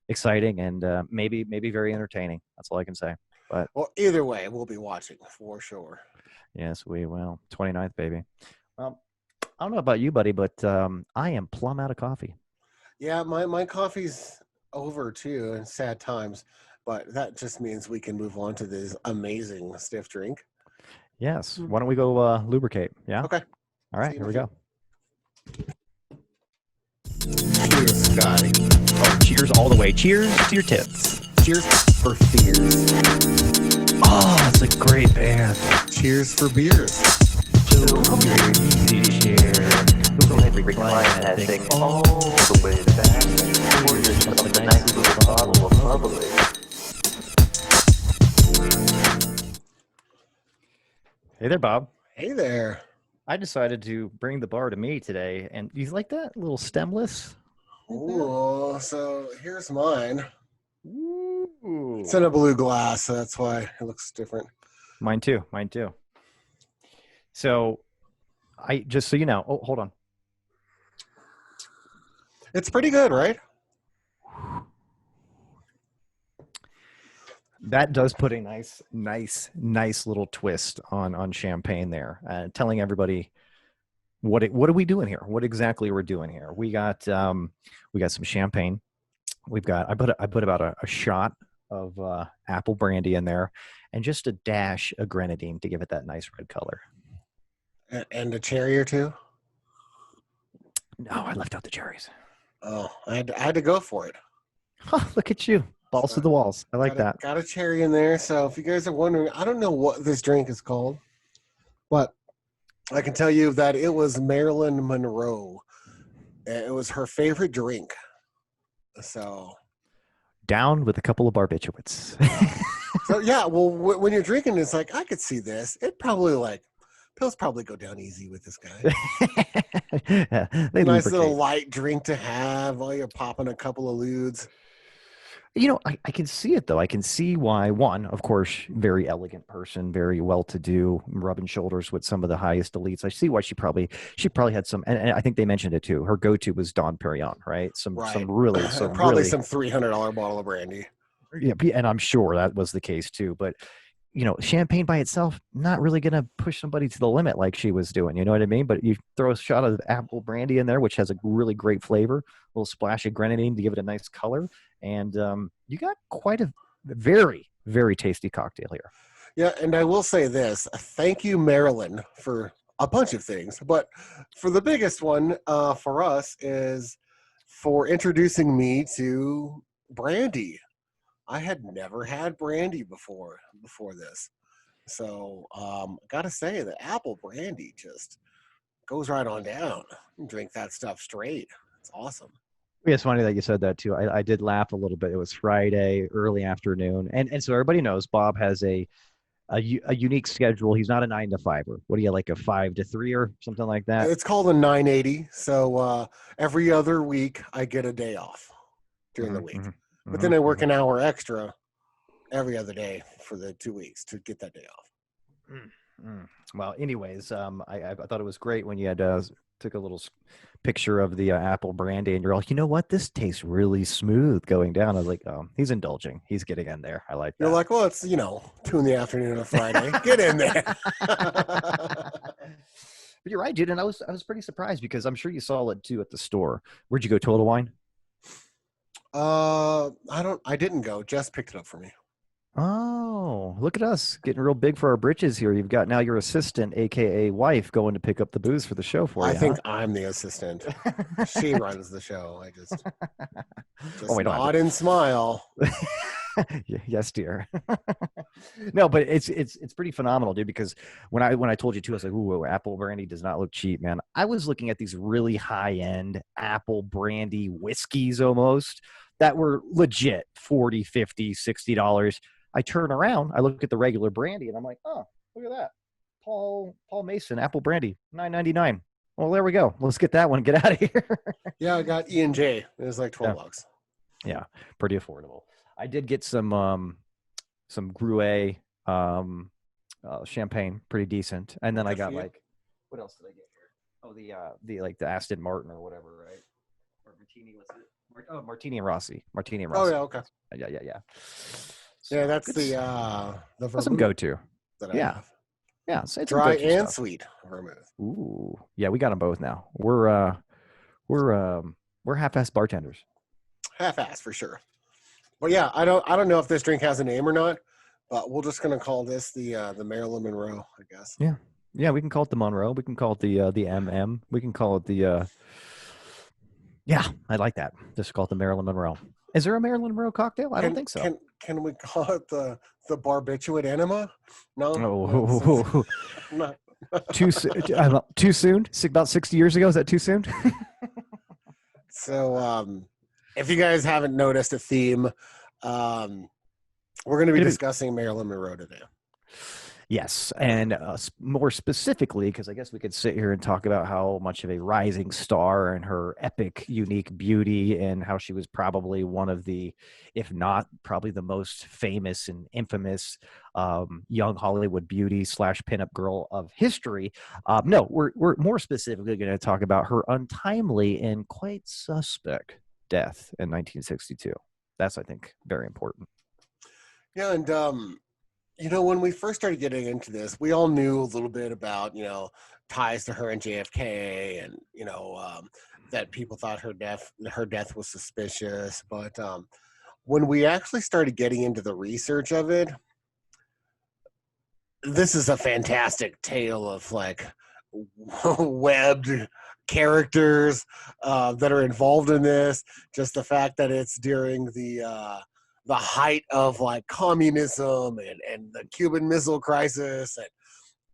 exciting and maybe very entertaining. That's all I can say. But well, either way, we'll be watching for sure. Yes, we will. 29th, baby. Well, I don't know about you, buddy, but I am plumb out of coffee. Yeah, my coffee's over too, in sad times, but that just means we can move on to this amazing stiff drink. Yes. Why don't we go lubricate? Yeah. Okay. All right. Here we go. Cheers, Scotty. Oh, cheers all the way. Cheers to your tits. Cheers for fears. Oh, it's a great band. Cheers for beers. Recline that thing all the way back. Pour yourself a nice little bottle of bubbly. Hey there, Bob. Hey there. I decided to bring the bar to me today, and you like that little stemless? Oh, so here's mine. Ooh. It's in a blue glass, so that's why it looks different. Mine too. So, just so you know. Oh, hold on. It's pretty good, right? That does put a nice little twist on champagne there, telling everybody what are we doing here? What exactly we're doing here? We got some champagne. We've got I put about a shot of apple brandy in there, and just a dash of grenadine to give it that nice red color. And a cherry or two. No, I left out the cherries. Oh, I had to go for it. Oh, look at you, balls to the walls. I like that. Got a cherry in there. So if you guys are wondering, I don't know what this drink is called, but I can tell you that it was Marilyn Monroe. It was her favorite drink. So Down with a couple of barbiturates. So yeah, well, when you're drinking, it's like I could see this. It probably pills probably go down easy with this guy. Yeah, they Nice lubricate. little light drink to have while you're popping a couple of ludes. You know, I can see it though. I can see why. One, of course, very elegant person, very well-to-do, rubbing shoulders with some of the highest elites. I see why she probably had some, and I think they mentioned it too. Her go-to was Dom Perignon, right? Some Probably really, some $300 bottle of brandy. yeah, and I'm sure that was the case too. But you know, champagne by itself, not really going to push somebody to the limit like she was doing. You know what I mean? But you throw a shot of apple brandy in there, which has a really great flavor, a little splash of grenadine to give it a nice color, and you got quite a very, very tasty cocktail here. Yeah, and I will say this: thank you, Marilyn, for a bunch of things, but for the biggest one for us is for introducing me to brandy. I had never had brandy before this. So gotta say the apple brandy just goes right on down. You can drink that stuff straight. It's awesome. Yeah, it's funny that you said that too. I did laugh a little bit. It was Friday, early afternoon, and so everybody knows Bob has a unique schedule. He's not a 9 to 5er. What do you like, a 5 to 3 or something like that? It's called a 980. So every other week I get a day off during the week. But then I work an hour extra every other day for the 2 weeks to get that day off. Well, anyways, I thought it was great when you had took a little picture of the apple brandy, and you're like, you know what, this tastes really smooth going down. I was like, oh, he's indulging. He's getting in there. I like that. You're like, well, it's 2 in the afternoon on a Friday. Get in there. But you're right, dude, and I was pretty surprised because I'm sure you saw it too at the store. Where'd you go? Total Wine? I didn't go. Jess picked it up for me. Oh, look at us getting real big for our britches here. You've got now your assistant, aka wife, going to pick up the booze for the show for you. I think I'm the assistant. She runs the show. I just nod and smile. Yes, dear. No, but it's pretty phenomenal, dude. Because when I told you too, I was like, "Ooh, apple brandy does not look cheap, man." I was looking at these really high end apple brandy whiskeys almost that were legit $40, $50, $60. I turn around, I look at the regular brandy, and I'm like, "Oh, look at that, Paul Mason apple brandy, $9.99." Well, there we go. Let's get that one. Get out of here. Yeah, I got E&J. It was like $12. Yeah, pretty affordable. I did get some Gruet champagne, pretty decent, and then I got what else did I get here? Oh, the Aston Martin or whatever, right? Or Martini, what's it? Martini and Rossi. Oh yeah, okay. Yeah. So yeah, that's the some go-to. That I have. Yeah, so it's dry and sweet vermouth. Ooh, yeah, we got them both now. We're half-ass bartenders. Half-ass for sure. Well, yeah, I don't know if this drink has a name or not, but we're just gonna call this the Marilyn Monroe, I guess. Yeah, we can call it the Monroe. We can call it the MM. We can call it the yeah, I like that. Just call it the Marilyn Monroe. Is there a Marilyn Monroe cocktail? I don't think so. Can we call it the barbiturate enema? No. Oh, No. too soon? About 60 years ago? Is that too soon? So, if you guys haven't noticed a theme, we're going to be discussing Marilyn Monroe today. Yes, and more specifically, because I guess we could sit here and talk about how much of a rising star and her epic, unique beauty, and how she was probably one of the, if not probably the most famous and infamous young Hollywood beauty / pinup girl of history. No, we're more specifically going to talk about her untimely and quite suspect death in 1962. That's, I think, very important. Yeah, and when we first started getting into this, we all knew a little bit about, ties to her and JFK, and that people thought her death was suspicious. But when we actually started getting into the research of it, this is a fantastic tale of like webbed characters that are involved in this. Just the fact that it's during the height of like communism and the Cuban Missile Crisis,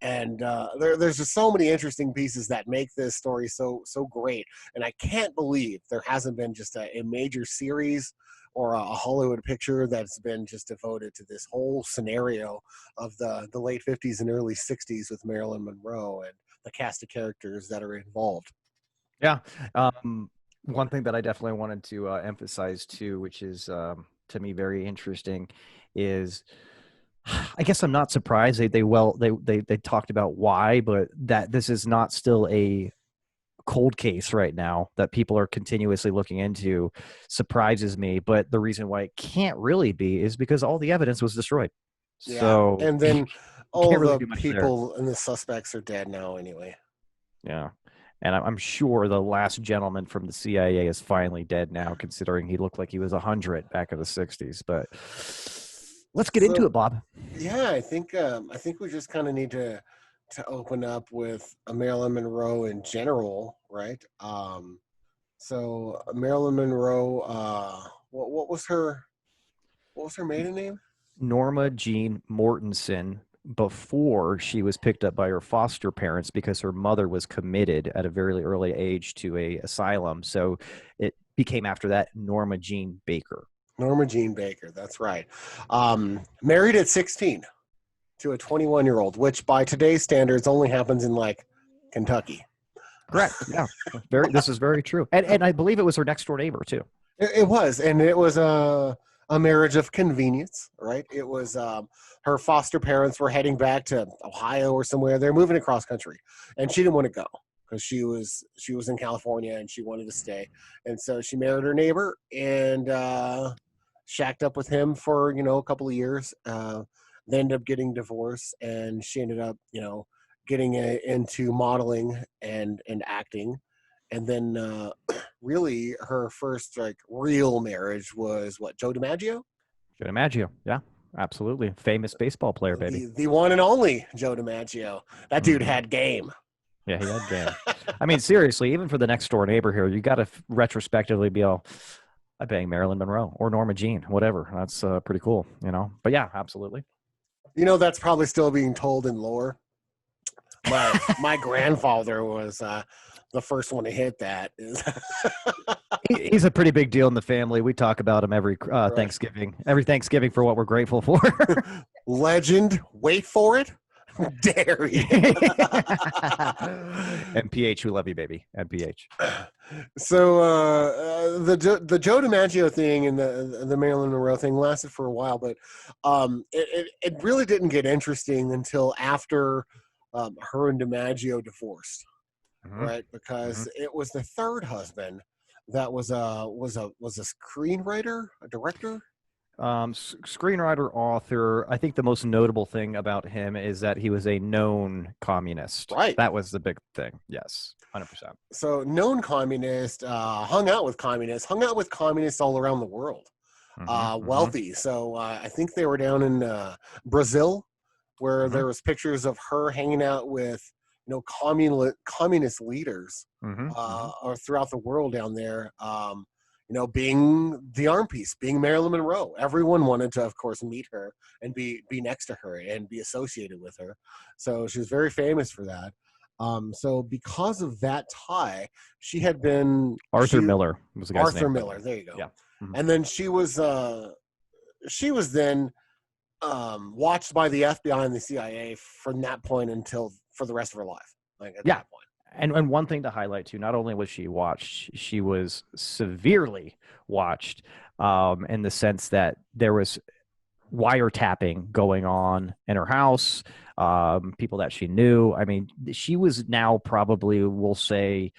and there's just so many interesting pieces that make this story so great. And I can't believe there hasn't been just a major series or a Hollywood picture that's been just devoted to this whole scenario of the late 50s and early 60s with Marilyn Monroe and the cast of characters that are involved. Yeah. One thing that I definitely wanted to emphasize too, which is to me very interesting, is I guess I'm not surprised they talked about why, but that this is not still a cold case right now that people are continuously looking into surprises me. But the reason why it can't really be is because all the evidence was destroyed. Yeah, So and then you can't all really the do much there. people and the suspects are dead now anyway. Yeah. And I'm sure the last gentleman from the CIA is finally dead now, considering he looked like he was 100 back in the 60s. But let's get into So it, Bob. yeah, I think we just kind of need to open up with Marilyn Monroe in general, right? So Marilyn Monroe, what was her maiden name? Norma Jean Mortensen, before she was picked up by her foster parents because her mother was committed at a very early age to a asylum. So it became after that Norma Jean Baker. Norma Jean Baker. That's right. Married at 16 to a 21-year-old, which by today's standards only happens in like Kentucky. Correct. Yeah. This is very true. And I believe it was her next door neighbor too. It was, and it was a marriage of convenience, right? It was her foster parents were heading back to Ohio or somewhere. They're moving across country, and she didn't want to go because she was in California and she wanted to stay, and so she married her neighbor and shacked up with him for a couple of years. They ended up getting divorced, and she ended up getting into modeling and acting. And then really her first like real marriage was what, Joe DiMaggio? Joe DiMaggio. Yeah, absolutely. Famous baseball player, baby. The one and only Joe DiMaggio. That dude Mhm. had game. Yeah, he had game. I mean, seriously, even for the next door neighbor here, you got to retrospectively be all, I bang Marilyn Monroe or Norma Jean, whatever. That's pretty cool, But yeah, absolutely. That's probably still being told in lore. My grandfather was the first one to hit that. He's a pretty big deal in the family. We talk about him every Thanksgiving. Every Thanksgiving for what we're grateful for. Legend. Wait for it. Dairy. MPH, we love you, baby. MPH. So the Joe DiMaggio thing and the Marilyn Monroe thing lasted for a while, but it really didn't get interesting until after her and DiMaggio divorced, right? Because it was the third husband that was a screenwriter, a director. Screenwriter, author. I think the most notable thing about him is that he was a known communist. Right. That was the big thing. Yes, 100%. So known communist, hung out with communists all around the world. Wealthy. So I think they were down in Brazil, where there was pictures of her hanging out with communist leaders or throughout the world down there. Being the arm piece, being Marilyn Monroe. Everyone wanted to, of course, meet her and be next to her and be associated with her. So she was very famous for that. So because of that tie, she had been Arthur Miller was the guy's name. Arthur Miller. There you go. Yeah. And then she was then watched by the FBI and the CIA from that point until for the rest of her life. Like at that point. And one thing to highlight too, not only was she watched, she was severely watched in the sense that there was wiretapping going on in her house, people that she knew. I mean, she was now probably, we'll say,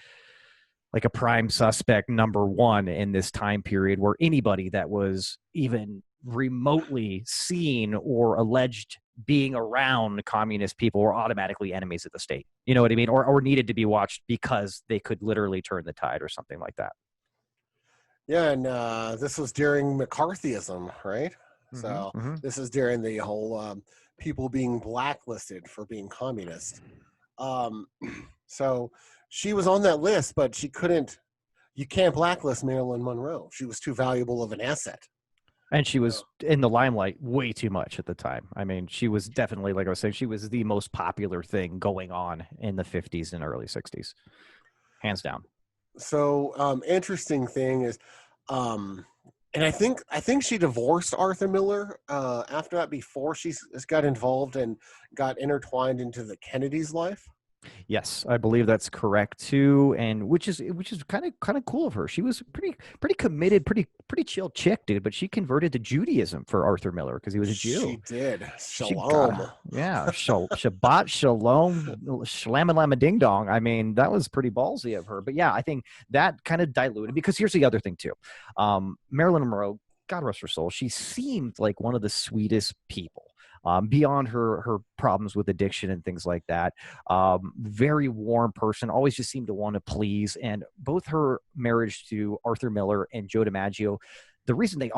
like a prime suspect number one in this time period, where anybody that was even remotely seen or alleged being around communist people were automatically enemies of the state. You know what I mean? Or needed to be watched because they could literally turn the tide or something like that. Yeah, and this was during McCarthyism, right? So Mm-hmm. this is during the whole people being blacklisted for being communist. Um, so she was on that list, but she couldn't. You can't blacklist Marilyn Monroe. She was too valuable of an asset. And she was in the limelight way too much at the time. I mean, she was definitely, like I was saying, she was the most popular thing going on in the 50s and early 60s, hands down. So interesting thing is, and I think she divorced Arthur Miller after that before she got involved and got intertwined into the Kennedy's life. Yes, I believe that's correct too, and which is kind of cool of her. She was pretty committed, pretty chill chick, dude. But she converted to Judaism for Arthur Miller because he was a Jew. She did. Shalom. Shalom. Shabbat shalom, shlama lama ding dong. I mean, that was pretty ballsy of her. But yeah, I think that kind of diluted, because here's the other thing too. Marilyn Monroe, God rest her soul, she seemed like one of the sweetest people. Beyond her problems with addiction and things like that. Very warm person, always just seemed to want to please. And both her marriage to Arthur Miller and Joe DiMaggio, the reason they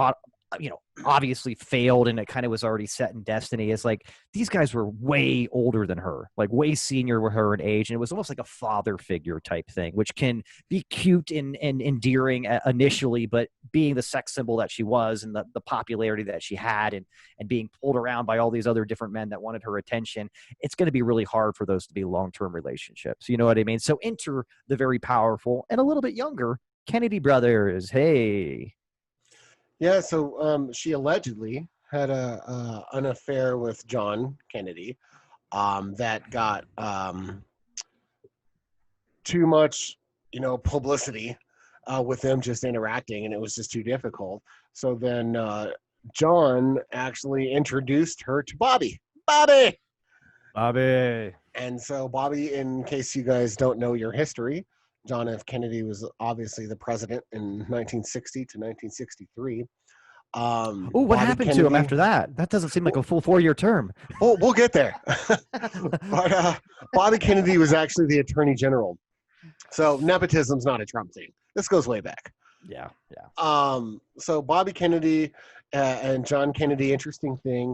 obviously failed and it kind of was already set in destiny is like these guys were way older than her, like way senior with her in age. And it was almost like a father figure type thing, which can be cute and endearing initially, but being the sex symbol that she was and the popularity that she had and being pulled around by all these other different men that wanted her attention, it's going to be really hard for those to be long-term relationships. You know what I mean? So enter the very powerful and a little bit younger Kennedy brothers. Hey. Yeah, so she allegedly had an affair with John Kennedy that got too much, publicity with them just interacting, and it was just too difficult. So then John actually introduced her to Bobby. Bobby! And so Bobby, in case you guys don't know your history, John F. Kennedy was obviously the president in 1960 to 1963. What Bobby happened Kennedy, to him after that? That doesn't seem like a full 4-year term. We'll get there. But Bobby Kennedy was actually the attorney general. So nepotism's not a Trump thing. This goes way back. Yeah. So Bobby Kennedy and John Kennedy, interesting thing.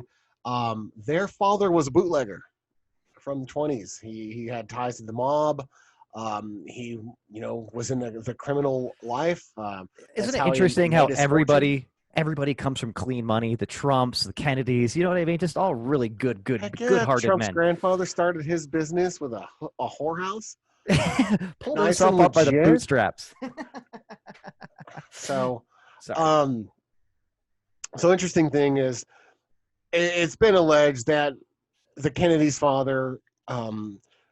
Their father was a bootlegger from the 20s. He had ties to the mob. He, was in the criminal life. Isn't it interesting how everybody comes from clean money? The Trumps, the Kennedys, you know what I mean? Just all really good-hearted Trump's men. grandfather started his business with a whorehouse. Pulled himself up by the bootstraps. So, sorry. So interesting thing is, it's been alleged that the Kennedy's father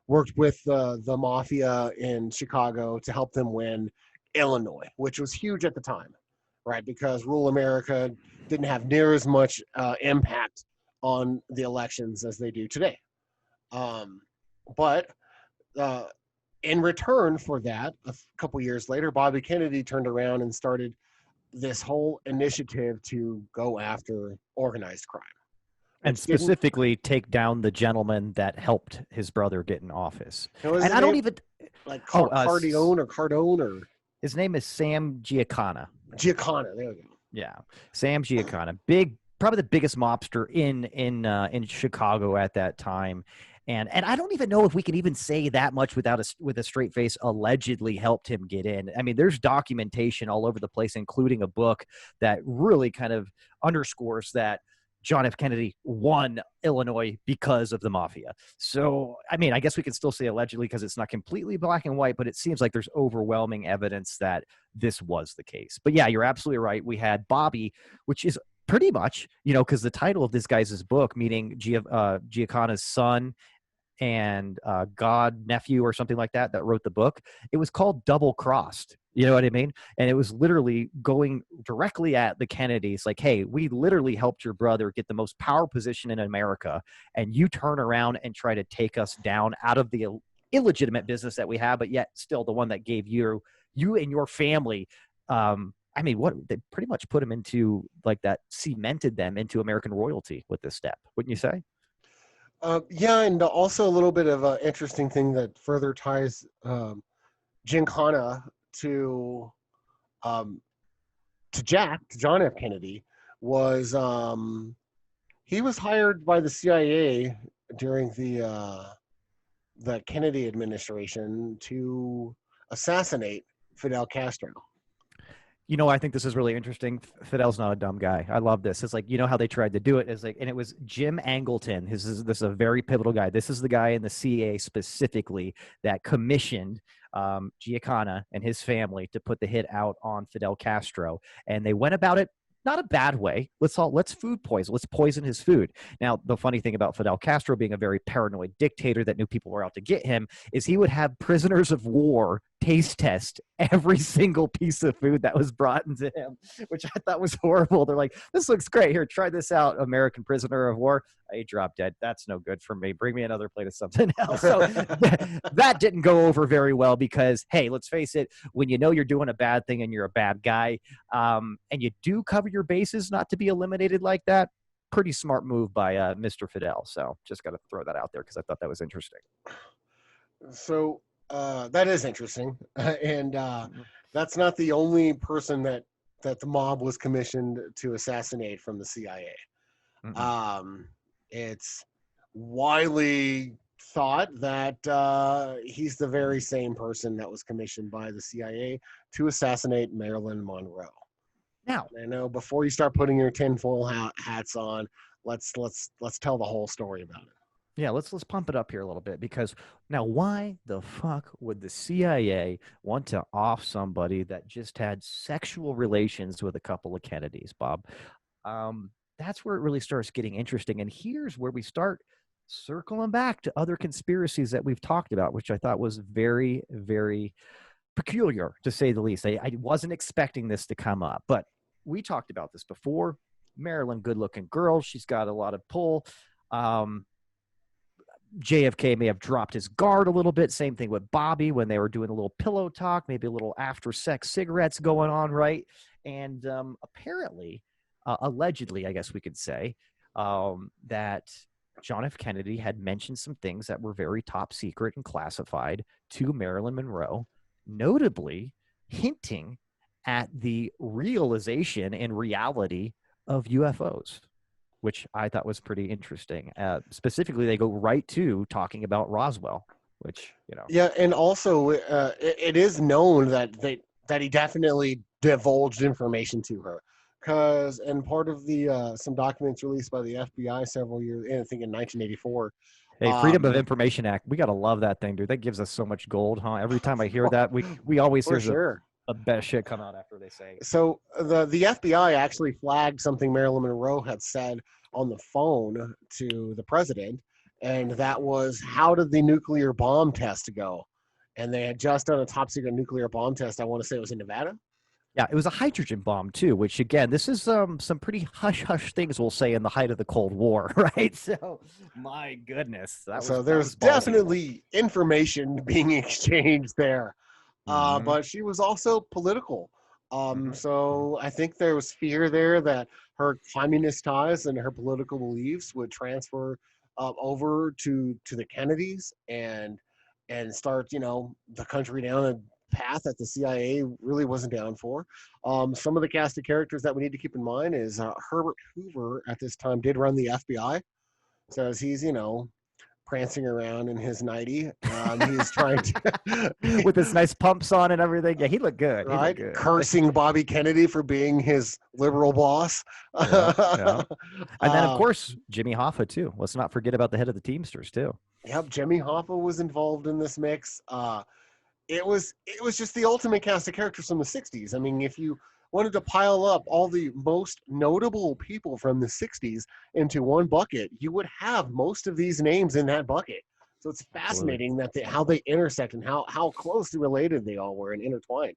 worked with the mafia in Chicago to help them win Illinois, which was huge at the time, right? Because rural America didn't have near as much impact on the elections as they do today. But in return for that, a couple years later, Bobby Kennedy turned around and started this whole initiative to go after organized crime. And specifically take down the gentleman that helped his brother get in office. And I don't even... Like Cardone or... His name is Sam Giancana. Giancana, there we go. Yeah, Sam Giancana. Probably the biggest mobster in Chicago at that time. And I don't even know if we can even say that much with a straight face allegedly helped him get in. I mean, there's documentation all over the place, including a book that really kind of underscores that John F. Kennedy won Illinois because of the mafia. So, I mean, I guess we can still say allegedly because it's not completely black and white, but it seems like there's overwhelming evidence that this was the case. But yeah, you're absolutely right. We had Bobby, which is pretty much, because the title of this guy's book, meaning Giancana's son and god nephew or something like that wrote the book. It was called Double Crossed. You know what I mean? And it was literally going directly at the Kennedys, like, hey, we literally helped your brother get the most power position in America, and you turn around and try to take us down out of the illegitimate business that we have, but yet still the one that gave you and your family I mean, what they pretty much put him into like that, cemented them into American royalty with this step, wouldn't you say? Yeah, and also a little bit of an interesting thing that further ties Gincana to um, to John F. Kennedy was he was hired by the CIA during the Kennedy administration to assassinate Fidel Castro. You know, I think this is really interesting. Fidel's not a dumb guy. I love this. It's like, you know how they tried to do it is like, and it was Jim Angleton. This is a very pivotal guy. This is the guy in the CIA specifically that commissioned Giancana and his family to put the hit out on Fidel Castro. And they went about it not a bad way. Let's food poison. Let's poison his food. Now, the funny thing about Fidel Castro being a very paranoid dictator that knew people were out to get him is he would have prisoners of war taste test every single piece of food that was brought into him, which I thought was horrible. They're like, this looks great. Here, try this out, American prisoner of war. I drop dead. That's no good for me. Bring me another plate of something else. So that didn't go over very well because, hey, let's face it, when you know you're doing a bad thing and you're a bad guy, and you do cover your bases not to be eliminated like that, pretty smart move by Mr. Fidel. So just got to throw that out there because I thought that was interesting. So that is interesting, and that's not the only person that the mob was commissioned to assassinate from the CIA. It's widely thought that he's the very same person that was commissioned by the CIA to assassinate Marilyn Monroe. Now, I know before you start putting your tinfoil hats on, let's tell the whole story about it. yeah, let's pump it up here a little bit because now why the fuck would the CIA want to off somebody that just had sexual relations with a couple of Kennedys, Bob? That's where it really starts getting interesting. And here's where we start circling back to other conspiracies that we've talked about, which I thought was very, very peculiar, to say the least. I wasn't expecting this to come up, but we talked about this before. Marilyn, good-looking girl. She's got a lot of pull. JFK may have dropped his guard a little bit. Same thing with Bobby when they were doing a little pillow talk, maybe a little after-sex cigarettes going on, right? And apparently, allegedly, I guess we could say, that John F. Kennedy had mentioned some things that were very top secret and classified to Marilyn Monroe, notably hinting at the realization and reality of UFOs, which I thought was pretty interesting. Specifically, they go right to talking about Roswell, which, you know. Yeah, and also it is known that he definitely divulged information to her. Because, and part of the some documents released by the FBI several years, I think in 1984. Hey, Freedom of Information Act, we got to love that thing, dude. That gives us so much gold, huh? Every time I hear that, we always hear the best shit come out after they say it. So the FBI actually flagged something Marilyn Monroe had said on the phone to the president, and that was, how did the nuclear bomb test go? And they had just done a top secret nuclear bomb test. I want to say it was in Nevada. Yeah, it was a hydrogen bomb too, which again, this is some pretty hush-hush things we'll say in the height of the Cold War, right? So, my goodness. There's definitely information being exchanged there. But she was also political. So I think there was fear there that her communist ties and her political beliefs would transfer over to the Kennedys and start, the country down a path that the CIA really wasn't down for. Some of the cast of characters that we need to keep in mind is Herbert Hoover at this time did run the FBI. So as he's, prancing around in his 90, he's trying to with his nice pumps on and everything. Yeah, he looked good. Right, cursing Bobby Kennedy for being his liberal boss. Yeah. And then of course Jimmy Hoffa too. Let's not forget about the head of the Teamsters too. Yep, Jimmy Hoffa was involved in this mix. It was just the ultimate cast of characters from the 60s. I mean, if you wanted to pile up all the most notable people from the 60s into one bucket, you would have most of these names in that bucket. So it's fascinating that how they intersect and how closely related they all were and intertwined.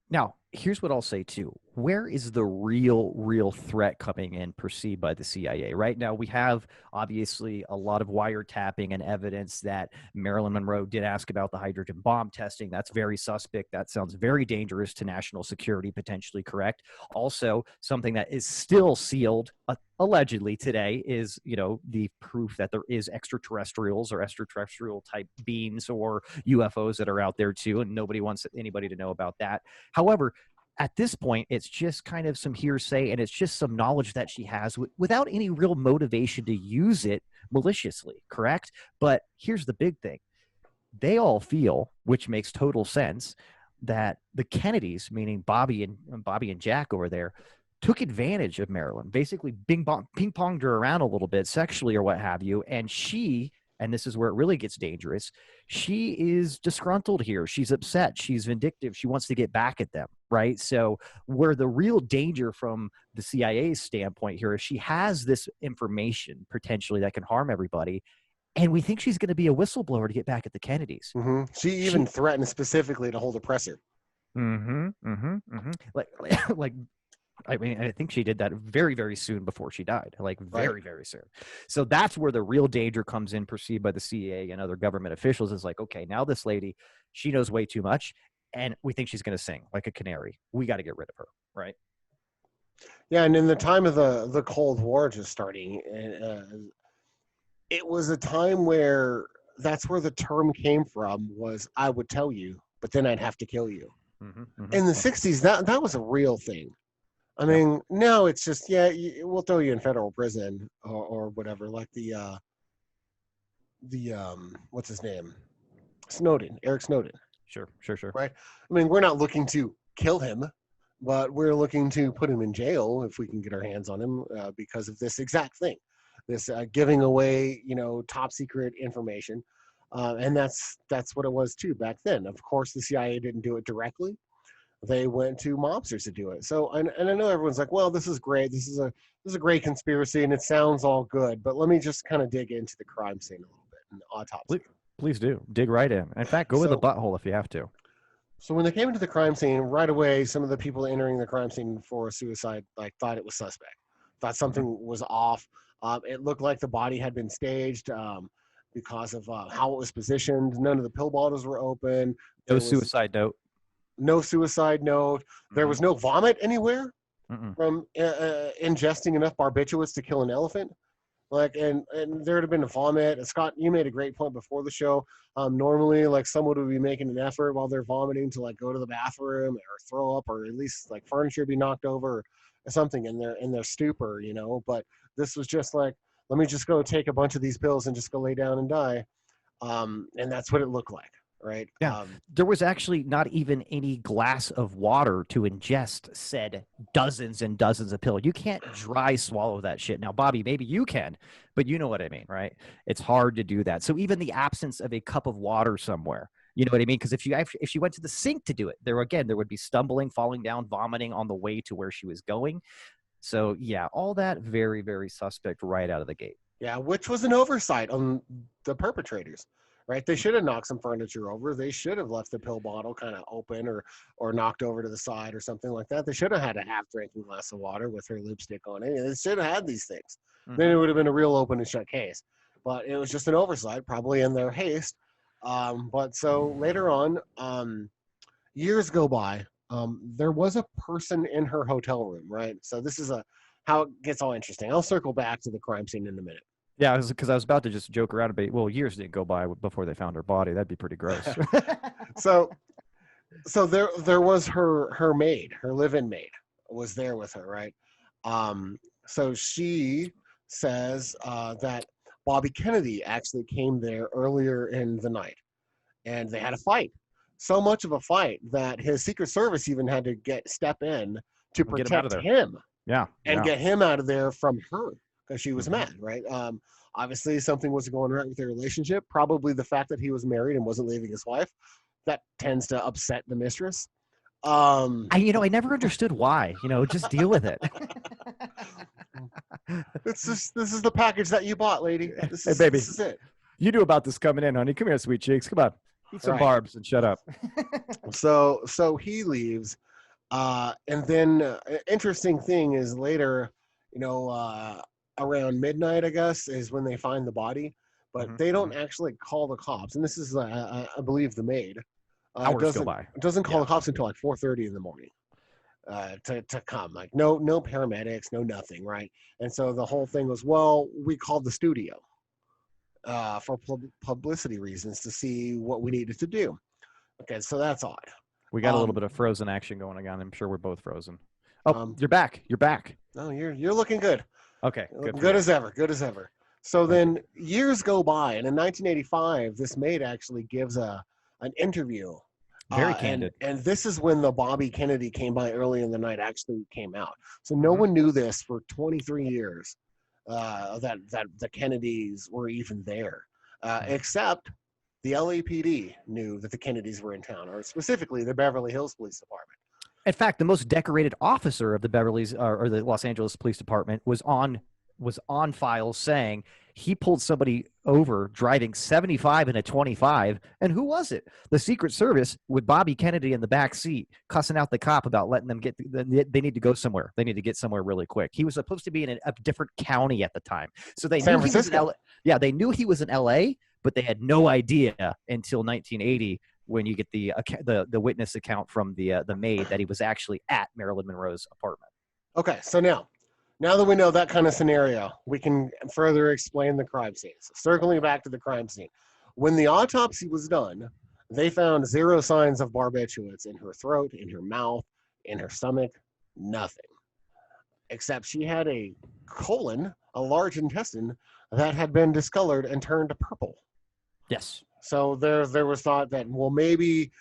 Now, here's what I'll say too. Where is the real threat coming in perceived by the CIA? Right now, we have obviously a lot of wiretapping and evidence that Marilyn Monroe did ask about the hydrogen bomb testing. That's very suspect. That sounds very dangerous to national security, potentially correct. Also, something that is still sealed, allegedly today, is, you know, the proof that there is extraterrestrials or extraterrestrial type beings or UFOs that are out there too, and nobody wants anybody to know about that. However, at this point, it's just kind of some hearsay, and it's just some knowledge that she has without any real motivation to use it maliciously, correct? But here's the big thing. They all feel, which makes total sense, that the Kennedys, meaning Bobby and Jack over there, took advantage of Marilyn, basically ping-ponged her around a little bit sexually or what have you, and she, and this is where it really gets dangerous, she is disgruntled here. She's upset. She's vindictive. She wants to get back at them, right? So where the real danger from the CIA's standpoint here is she has this information potentially that can harm everybody, and we think she's going to be a whistleblower to get back at the Kennedys. Mm-hmm. She even threatened specifically to hold a presser. Like I mean, I think she did that very, very soon before she died, like very, very soon. So that's where the real danger comes in, perceived by the CIA and other government officials, is like, okay, now this lady, she knows way too much, and we think she's going to sing like a canary. We got to get rid of her, right? Yeah, and in the time of the Cold War just starting, it was a time where that's where the term came from, was I would tell you, but then I'd have to kill you. In the 60s, that was a real thing. I mean, now it's just, we'll throw you in federal prison or whatever, like the what's his name? Eric Snowden. Sure. Right? I mean, we're not looking to kill him, but we're looking to put him in jail if we can get our hands on him because of this exact thing, this giving away, top secret information. And that's what it was too back then. Of course, the CIA didn't do it directly. They went to mobsters to do it. So, and I know everyone's like, well, this is great. This is a great conspiracy, and it sounds all good. But let me just kind of dig into the crime scene a little bit and autopsy. Please do. Dig right in. In fact, go with the butthole if you have to. So when they came into the crime scene, right away, some of the people entering the crime scene for a suicide thought it was suspect, thought something was off. It looked like the body had been staged because of how it was positioned. None of the pill bottles were open. No suicide note. No suicide note. There was no vomit anywhere from ingesting enough barbiturates to kill an elephant. And there would have been a vomit. And Scott, you made a great point before the show. Normally, someone would be making an effort while they're vomiting to go to the bathroom or throw up, or at least furniture be knocked over or something in their stupor, But this was just let me just go take a bunch of these pills and just go lay down and die. And that's what it looked like. Right. Yeah. There was actually not even any glass of water to ingest said dozens and dozens of pills. You can't dry swallow that shit. Now, Bobby, maybe you can, but you know what I mean, right? It's hard to do that. So even the absence of a cup of water somewhere, you know what I mean? Because if she went to the sink to do it, there would be stumbling, falling down, vomiting on the way to where she was going. So yeah, all that very, very suspect right out of the gate. Yeah, which was an oversight on the perpetrators. Right, they should have knocked some furniture over. They should have left the pill bottle kind of open or knocked over to the side or something like that. They should have had a half-drinking glass of water with her lipstick on it. They should have had these things. Then it would have been a real open and shut case. But it was just an oversight, probably in their haste. But so later on, years go by. There was a person in her hotel room, right? So this is how it gets all interesting. I'll circle back to the crime scene in a minute. Yeah, because I was about to just joke around a bit. Well, years didn't go by before they found her body. That'd be pretty gross. So there was her maid, her live-in maid was there with her, right? So she says that Bobby Kennedy actually came there earlier in the night, and they had a fight. So much of a fight that his Secret Service even had to step in to protect him. Yeah, and get him out of there from her. Because she was mad, right? Obviously, something wasn't going right with their relationship. Probably the fact that he was married and wasn't leaving his wife. That tends to upset the mistress. I never understood why. Just deal with it. This is the package that you bought, lady. Hey, baby. This is it. You knew about this coming in, honey. Come here, sweet cheeks. Come on. Eat some barbs and shut up. So he leaves. And then interesting thing is later, around midnight, I guess, is when they find the body, but Mhm, they don't actually call the cops. And this is, I believe, the maid. Hours go by. Doesn't call Yeah. the cops until like 4:30 in the morning to come. Like no paramedics, no nothing, right? And so the whole thing was, well, we called the studio for publicity reasons to see what we needed to do. Okay, so that's odd. We got a little bit of frozen action going on. I'm sure we're both frozen. Oh, Um, you're back. You're back. No, you're looking good. Okay, Looking for good you. as ever. Good as ever. So Thank then years go by, and in 1985, this maid actually gives an interview. Very candid. And this is when the Bobby Kennedy came by early in the night actually came out. So no Mhm. one knew this for 23 years that the Kennedys were even there, except the LAPD knew that the Kennedys were in town, or specifically the Beverly Hills Police Department. In fact, the most decorated officer of the Beverly's or the Los Angeles Police Department was on file saying he pulled somebody over driving 75 in a 25. And who was it? The Secret Service with Bobby Kennedy in the back seat, cussing out the cop about letting them get. They need to go somewhere. They need to get somewhere really quick. He was supposed to be in a different county at the time, so they San knew he was in Francisco. LA. Yeah, they knew he was in LA, but they had no idea until 1980 when you get the witness account from the maid that he was actually at Marilyn Monroe's apartment. Okay, so now that we know that kind of scenario, we can further explain the crime scene. So circling back to the crime scene, when the autopsy was done, they found 0 signs of barbiturates in her throat, in her mouth, in her stomach, nothing. Except she had a colon, a large intestine, that had been discolored and turned purple. Yes. So there was thought that, well, maybe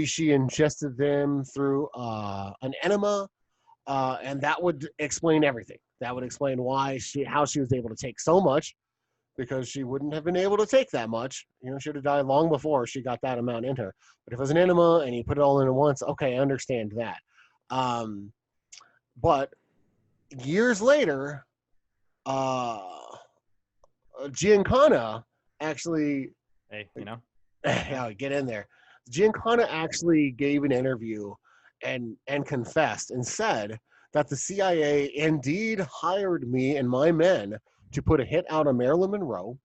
she ingested them through an enema, and that would explain everything. That would explain how she was able to take so much, because she wouldn't have been able to take that much. She would have died long before she got that amount in her. But if it was an enema and you put it all in at once, okay, I understand that. But years later, Giancana actually, Hey, yeah, get in there. Giancana actually gave an interview and confessed and said that the CIA indeed hired me and my men to put a hit out on Marilyn Monroe.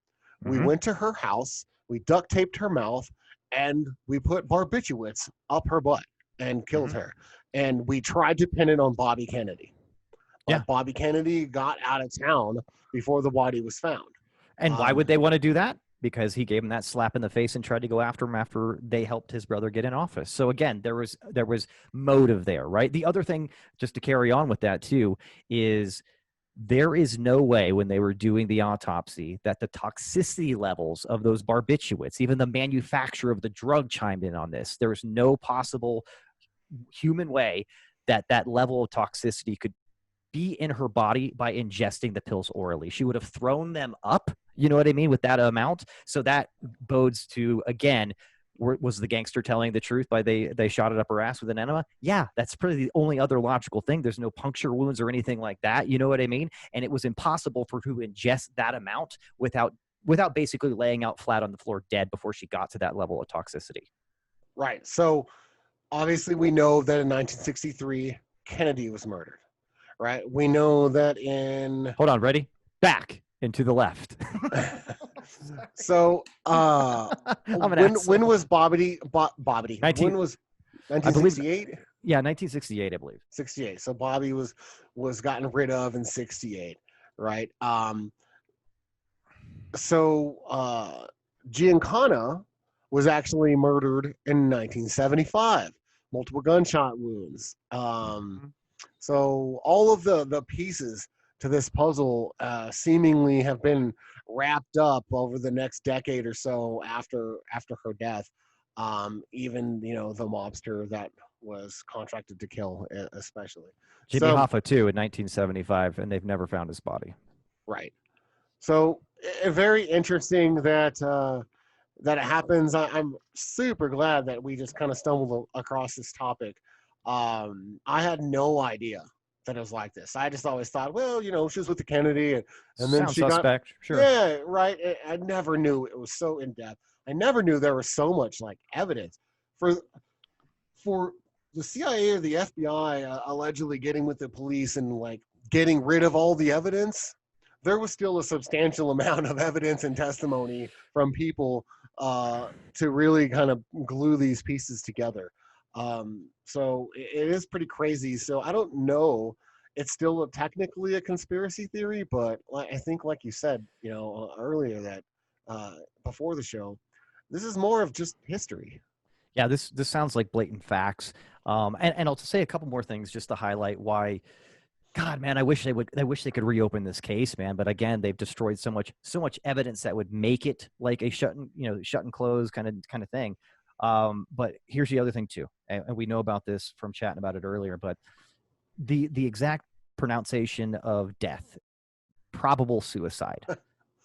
We Mhm. went to her house, we duct taped her mouth, and we put barbiturates up her butt and killed her. And we tried to pin it on Bobby Kennedy. But Yeah. Bobby Kennedy got out of town before the body was found. And why would they want to do that? Because he gave him that slap in the face and tried to go after him after they helped his brother get in office. So again, there was motive there, right? The other thing, just to carry on with that too, is there is no way when they were doing the autopsy that the toxicity levels of those barbiturates, even the manufacturer of the drug chimed in on this. There is no possible human way that level of toxicity could be in her body by ingesting the pills orally. She would have thrown them up, you know what I mean, with that amount. So that bodes to, again, was the gangster telling the truth by they shot it up her ass with an enema? Yeah, that's probably the only other logical thing. There's no puncture wounds or anything like that, you know what I mean? And it was impossible for her to ingest that amount without basically laying out flat on the floor dead before she got to that level of toxicity. Right. So obviously we know that in 1963, Kennedy was murdered. Right. We know that in. Hold on, ready? Back and to the left. So when was Bobbity? When was 1968? Yeah, 1968, I believe. 68. So Bobby was gotten rid of in 68, right? So Giancana was actually murdered in 1975, multiple gunshot wounds. So all of the pieces to this puzzle seemingly have been wrapped up over the next decade or so after her death. Even the mobster that was contracted to kill, especially Jimmy Hoffa too in 1975, and they've never found his body. Right. So very interesting that it happens. I'm super glad that we just kind of stumbled across this topic. I had no idea that it was like this. I just always thought, well, she was with the Kennedy, and then Sounds she suspect. Sure. Yeah, right. I never knew it was so in depth. I never knew there was so much like evidence for the CIA or the FBI allegedly getting with the police and like getting rid of all the evidence, there was still a substantial amount of evidence and testimony from people to really kind of glue these pieces together. So it is pretty crazy. So I don't know. It's still technically a conspiracy theory, but I think, like you said, earlier that before the show, this is more of just history. Yeah, this sounds like blatant facts. And I'll say a couple more things just to highlight why. God, man, I wish they would. I wish they could reopen this case, man. But again, they've destroyed so much evidence that would make it like a shut and close kind of thing. But here's the other thing too, and we know about this from chatting about it earlier. But the exact pronunciation of death, probable suicide.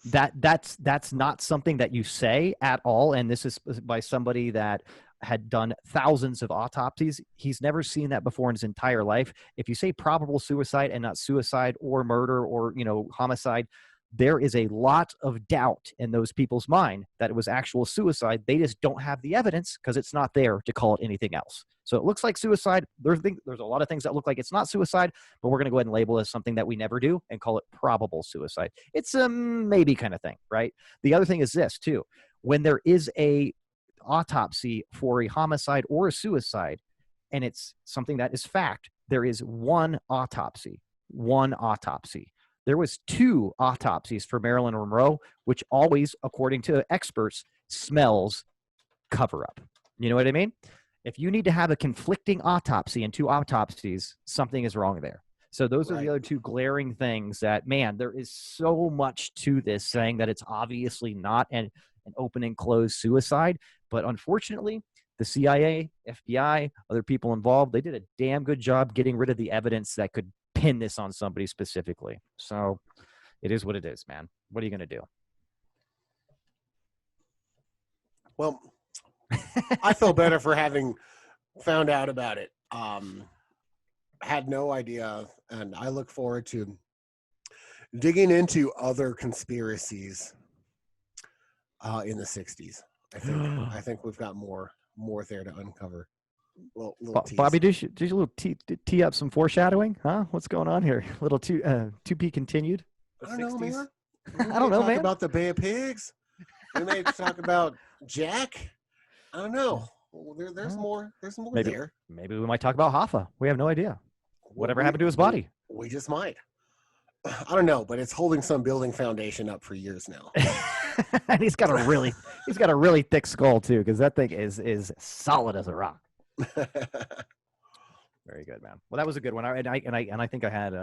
That's not something that you say at all. And this is by somebody that had done thousands of autopsies. He's never seen that before in his entire life. If you say probable suicide and not suicide or murder or homicide, there is a lot of doubt in those people's mind that it was actual suicide. They just don't have the evidence because it's not there to call it anything else. So it looks like suicide. There's a lot of things that look like it's not suicide, but we're going to go ahead and label it as something that we never do and call it probable suicide. It's a maybe kind of thing, right? The other thing is this too. When there is a autopsy for a homicide or a suicide, and it's something that is fact, there is one autopsy. There was 2 autopsies for Marilyn Monroe, which always, according to experts, smells cover up. You know what I mean? If you need to have a conflicting autopsy and 2 autopsies, something is wrong there. So those are the other 2 glaring things that, man, there is so much to this saying that it's obviously not an open and closed suicide. But unfortunately, the CIA, FBI, other people involved, they did a damn good job getting rid of the evidence that could pin this on somebody specifically. So it is what it is, man. What are you going to do? Well, I feel better for having found out about it. Had no idea, and I look forward to digging into other conspiracies in the 60s. I think we've got more there to uncover. Little Bobby, did you little tee up some foreshadowing? Huh? What's going on here? Little to be continued. I don't know, man. I don't know, man. About the Bay of Pigs. We may talk about Jack. I don't know. There's more. There's more there. Maybe we might talk about Hoffa. We have no idea. Whatever happened to his body? We just might. I don't know, but it's holding some building foundation up for years now. And he's got a really thick skull too, because that thing is solid as a rock. Very good, man. Well, that was a good one. I think I had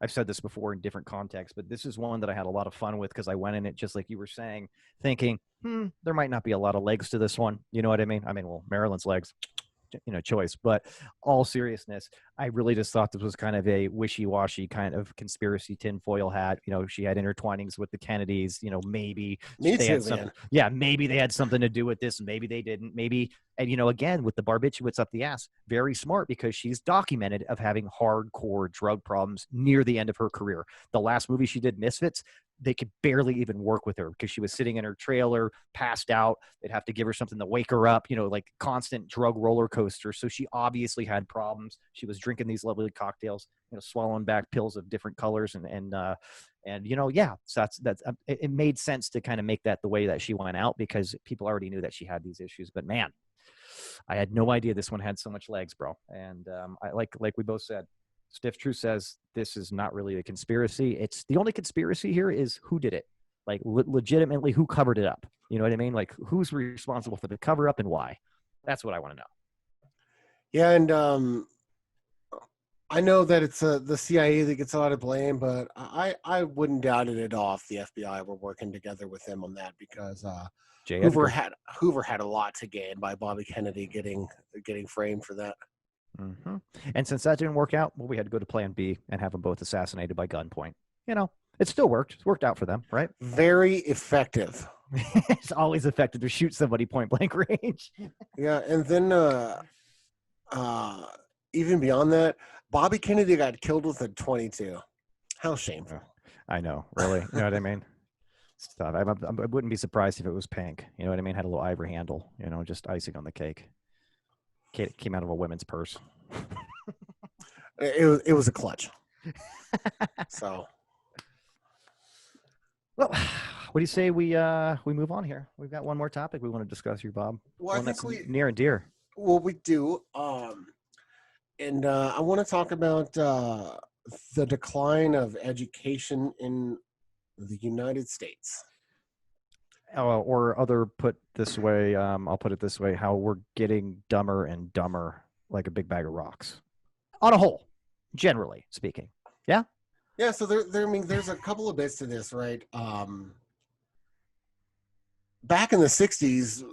I've said this before in different contexts, but this is one that I had a lot of fun with because I went in it just like you were saying, thinking, there might not be a lot of legs to this one. You know what I mean? Well, Marilyn's legs, choice. But all seriousness, I really just thought this was kind of a wishy-washy kind of conspiracy tinfoil hat. She had intertwinings with the Kennedys. Maybe they had something. Yeah, maybe they had something to do with this. Maybe they didn't. Maybe, and again with the barbiturates up the ass, very smart because she's documented of having hardcore drug problems near the end of her career. The last movie she did, Misfits, they could barely even work with her because she was sitting in her trailer, passed out. They'd have to give her something to wake her up, like constant drug roller coaster. So she obviously had problems. She was drinking these lovely cocktails, swallowing back pills of different colors. Yeah, so that's it made sense to kind of make that the way that she went out because people already knew that she had these issues. But man, I had no idea this one had so much legs, bro. And I like we both said, Stiff Truth says this is not really a conspiracy. It's the only conspiracy here is who did it, like legitimately who covered it up. You know what I mean? Like who's responsible for the cover up and why? That's what I want to know. Yeah, and I know that it's the CIA that gets a lot of blame, but I wouldn't doubt it at all if the FBI were working together with them on that because Hoover had a lot to gain by Bobby Kennedy getting framed for that. Mm-hmm. And since that didn't work out, well, we had to go to plan B and have them both assassinated by gunpoint. It still worked. It's worked out for them, right? Very effective. It's always effective to shoot somebody point blank range. Yeah, and then even beyond that, Bobby Kennedy got killed with a .22. How shameful. I know, really. You know what I mean? Stuff. I wouldn't be surprised if it was pink. You know what I mean? Had a little ivory handle, just icing on the cake. Came out of a women's purse. It was a clutch. So, Well, what do you say we move on here? We've got one more topic we want to discuss here, Bob. well, I One think that's we near and dear. we do. And I want to talk about the decline of education in the United States. Or other put this way, I'll put it this way: how we're getting dumber and dumber, like a big bag of rocks, on a whole, generally speaking. Yeah. Yeah. So I mean, there's a couple of bits to this, right? Back in the '60s,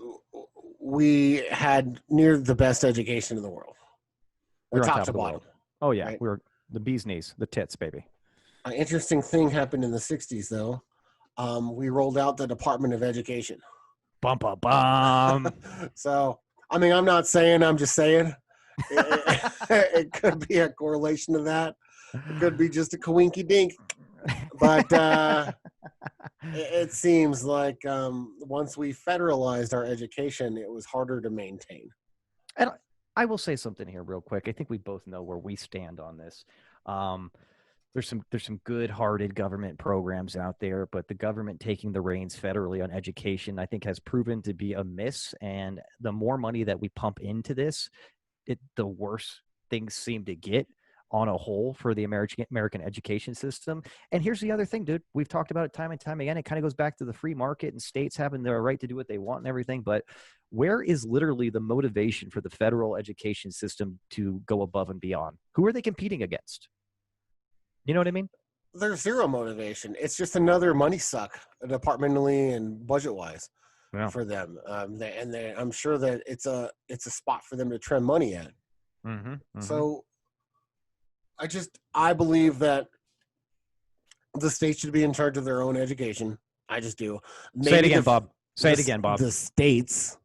we had near the best education in the world. We were on Top top to of the bottom. world. Oh yeah, Right. we were the bee's knees, the tits, baby. An interesting thing happened in the '60s, though. We rolled out the Department of Education. Bum bum bum. So, I mean, I'm not saying, I'm just saying. It could be a correlation to that. It could be just a coinky dink. But it seems like once we federalized our education, it was harder to maintain. And I will say something here real quick. I think we both know where we stand on this. There's some good-hearted government programs out there, but the government taking the reins federally on education, I think, has proven to be a miss. And the more money that we pump into this, the worse things seem to get on a whole for the American education system. And here's the other thing, dude. We've talked about it time and time again. It kind of goes back to the free market and states having the right to do what they want and everything. But where is literally the motivation for the federal education system to go above and beyond? Who are they competing against? You know what I mean? There's zero motivation. It's just another money suck, departmentally and budget-wise, Yeah. for them. I'm sure that it's a spot for them to trim money at. Mm-hmm, mm-hmm. So I believe that the state should be in charge of their own education. I just do. Say it again, Bob. Say it again, Bob. The states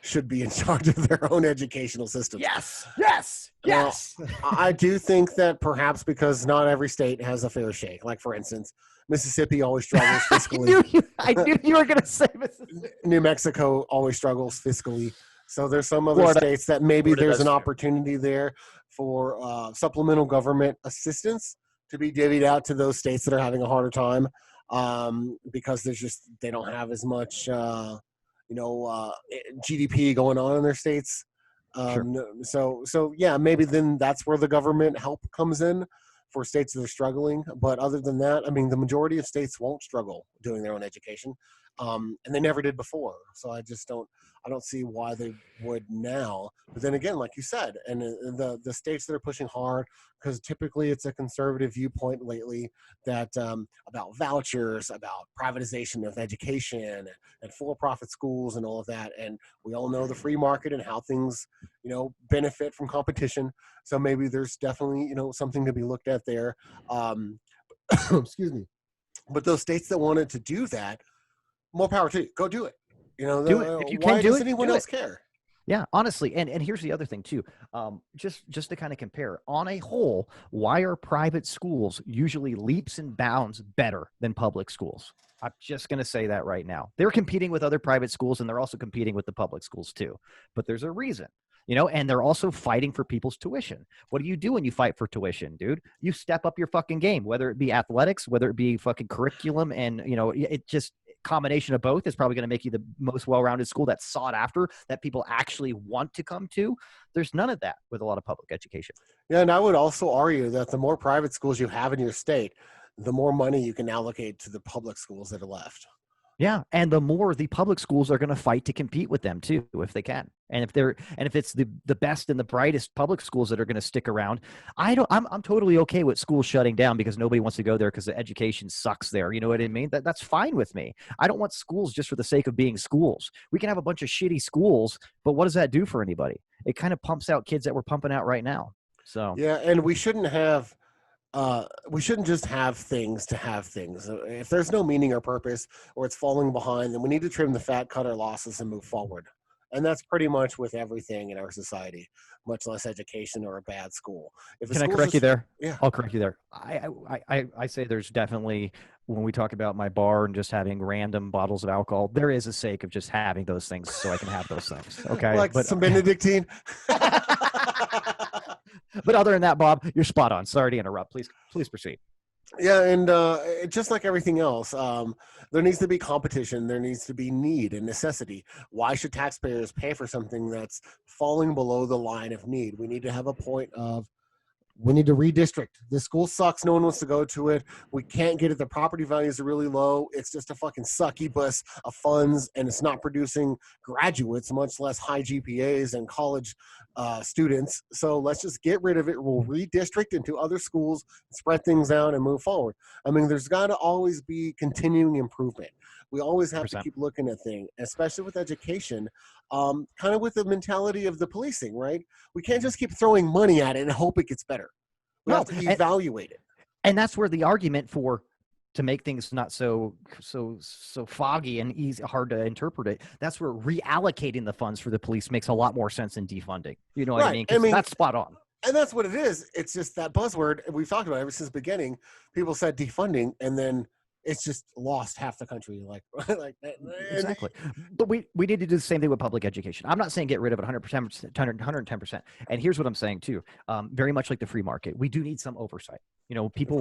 should be in charge of their own educational systems. Yes, yes, yes. I do think that perhaps because not every state has a fair shake. Like, for instance, Mississippi always struggles fiscally. I knew you were going to say Mississippi. New Mexico always struggles fiscally. So there's some other Florida. states that maybe Florida there's does an too. opportunity there for supplemental government assistance to be divvied out to those states that are having a harder time, because they don't have as much GDP going on in their states. So yeah, maybe then that's where the government help comes in for states that are struggling. But other than that, I mean, the majority of states won't struggle doing their own education, and they never did before. So I don't see why they would now. But then again, like you said, and the states that are pushing hard, because typically it's a conservative viewpoint lately that about vouchers, about privatization of education and for-profit schools and all of that. And we all know the free market and how things, benefit from competition. So maybe there's definitely, something to be looked at there. Excuse me. But those states that wanted to do that, more power to you. Go do it. Do it. If you why can do does it, anyone do else it. care? Yeah, honestly, and here's the other thing too. Just to kind of compare, on a whole, why are private schools usually leaps and bounds better than public schools? I'm just going to say that right now. They're competing with other private schools, and they're also competing with the public schools too. But there's a reason. And they're also fighting for people's tuition. What do you do when you fight for tuition, dude? You step up your fucking game, whether it be athletics, whether it be fucking curriculum, and it just combination of both is probably going to make you the most well-rounded school that's sought after, that people actually want to come to. There's none of that with a lot of public education. Yeah, and I would also argue that the more private schools you have in your state, the more money you can allocate to the public schools that are left. Yeah, and the more the public schools are going to fight to compete with them too, if they can. And if it's the best and the brightest public schools that are going to stick around, I'm totally okay with schools shutting down because nobody wants to go there because the education sucks there. You know what I mean? That's fine with me. I don't want schools just for the sake of being schools. We can have a bunch of shitty schools, but what does that do for anybody? It kind of pumps out kids that we're pumping out right now. So yeah, and we shouldn't just have things to have things. If there's no meaning or purpose, or it's falling behind, then we need to trim the fat, cut our losses, and move forward. And that's pretty much with everything in our society, much less education or a bad school. If a Can I school's correct you just- there? Yeah. I'll correct you there. I say there's definitely, when we talk about my bar and just having random bottles of alcohol, there is a sake of just having those things so I can have those things. Okay. Like but some Benedictine. but other than that, Bob, you're spot on. Sorry to interrupt. Please proceed. Yeah, and just like everything else, there needs to be competition. There needs to be need and necessity. Why should taxpayers pay for something that's falling below the line of need? We need to have a point of, we need to redistrict. This school sucks. No one wants to go to it. We can't get it. The property values are really low. It's just a fucking succubus of funds, and it's not producing graduates, much less high GPAs and college students. So let's just get rid of it. We'll redistrict into other schools, spread things out, and move forward. I mean, there's got to always be continuing improvement. We always have 100%. to keep looking at things, especially with education, kind of with the mentality of the policing, right? We can't just keep throwing money at it and hope it gets better. We have to evaluate it. And that's where the argument for, to make things not so foggy and easy, hard to interpret it, that's where reallocating the funds for the police makes a lot more sense than defunding. You know what I mean? 'Cause that's spot on. And that's what it is. It's just that buzzword we've talked about ever since the beginning. People said defunding, and then it's just lost half the country. Like that. Exactly. But we need to do the same thing with public education. I'm not saying get rid of it 100%, 110%. And here's what I'm saying too. Very much like the free market, we do need some oversight. You know, people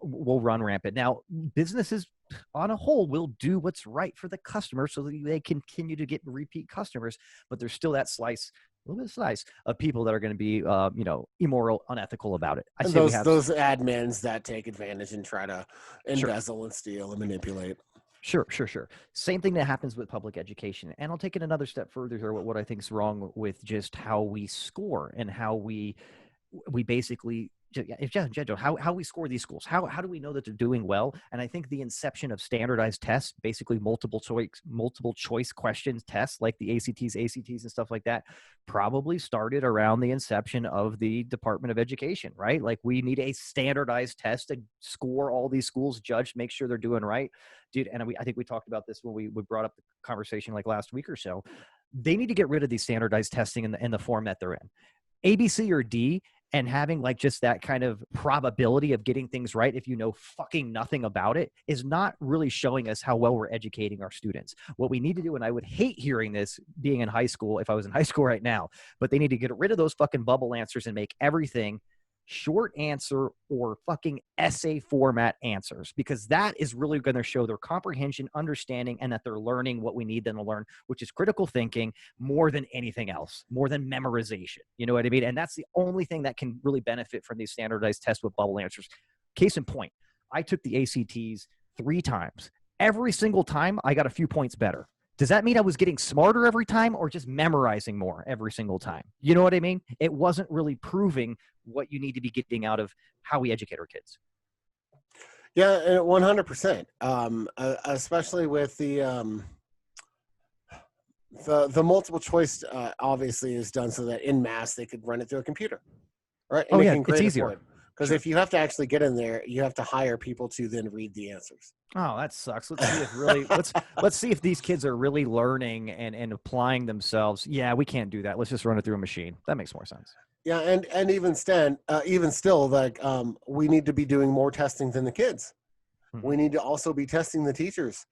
will run rampant. Now, businesses on a whole will do what's right for the customer so that they continue to get repeat customers. But there's still that slice, a little bit of slice of people that are going to be, immoral, unethical about it. I and say those admins that take advantage and try to embezzle and steal and manipulate. Sure. Same thing that happens with public education. And I'll take it another step further here. What I think is wrong with just how we score and how we basically, how we score these schools. How do we know that they're doing well? And I think the inception of standardized tests, basically multiple choice questions tests like the ACTs and stuff like that, probably started around the inception of the Department of Education, right? Like, we need a standardized test to score all these schools, judge, make sure they're doing right, dude. And I think we talked about this when we brought up the conversation like last week or so. They need to get rid of these standardized testing in the form that they're in. A, B, C, or D, and having like just that kind of probability of getting things right if you know fucking nothing about it is not really showing us how well we're educating our students. What we need to do, and I would hate hearing this being in high school if I was in high school right now, but they need to get rid of those fucking bubble answers and make everything short answer or fucking essay format answers, because that is really going to show their comprehension, understanding, and that they're learning what we need them to learn, which is critical thinking more than anything else, more than memorization. You know what I mean? And that's the only thing that can really benefit from these standardized tests with bubble answers. Case in point, I took the ACTs 3 times. Every single time I got a few points better. Does that mean I was getting smarter every time or just memorizing more every single time? You know what I mean? It wasn't really proving what you need to be getting out of how we educate our kids. Yeah, 100%. Especially with the multiple choice, obviously is done so that in mass they could run it through a computer, right? And It's easier. Because if you have to actually get in there, you have to hire people to then read the answers. Oh, that sucks. Let's see if really let's see if these kids are really learning and applying themselves. Yeah, we can't do that. Let's just run it through a machine. That makes more sense. Yeah, and even still, like we need to be doing more testing than the kids. Mm-hmm. We need to also be testing the teachers.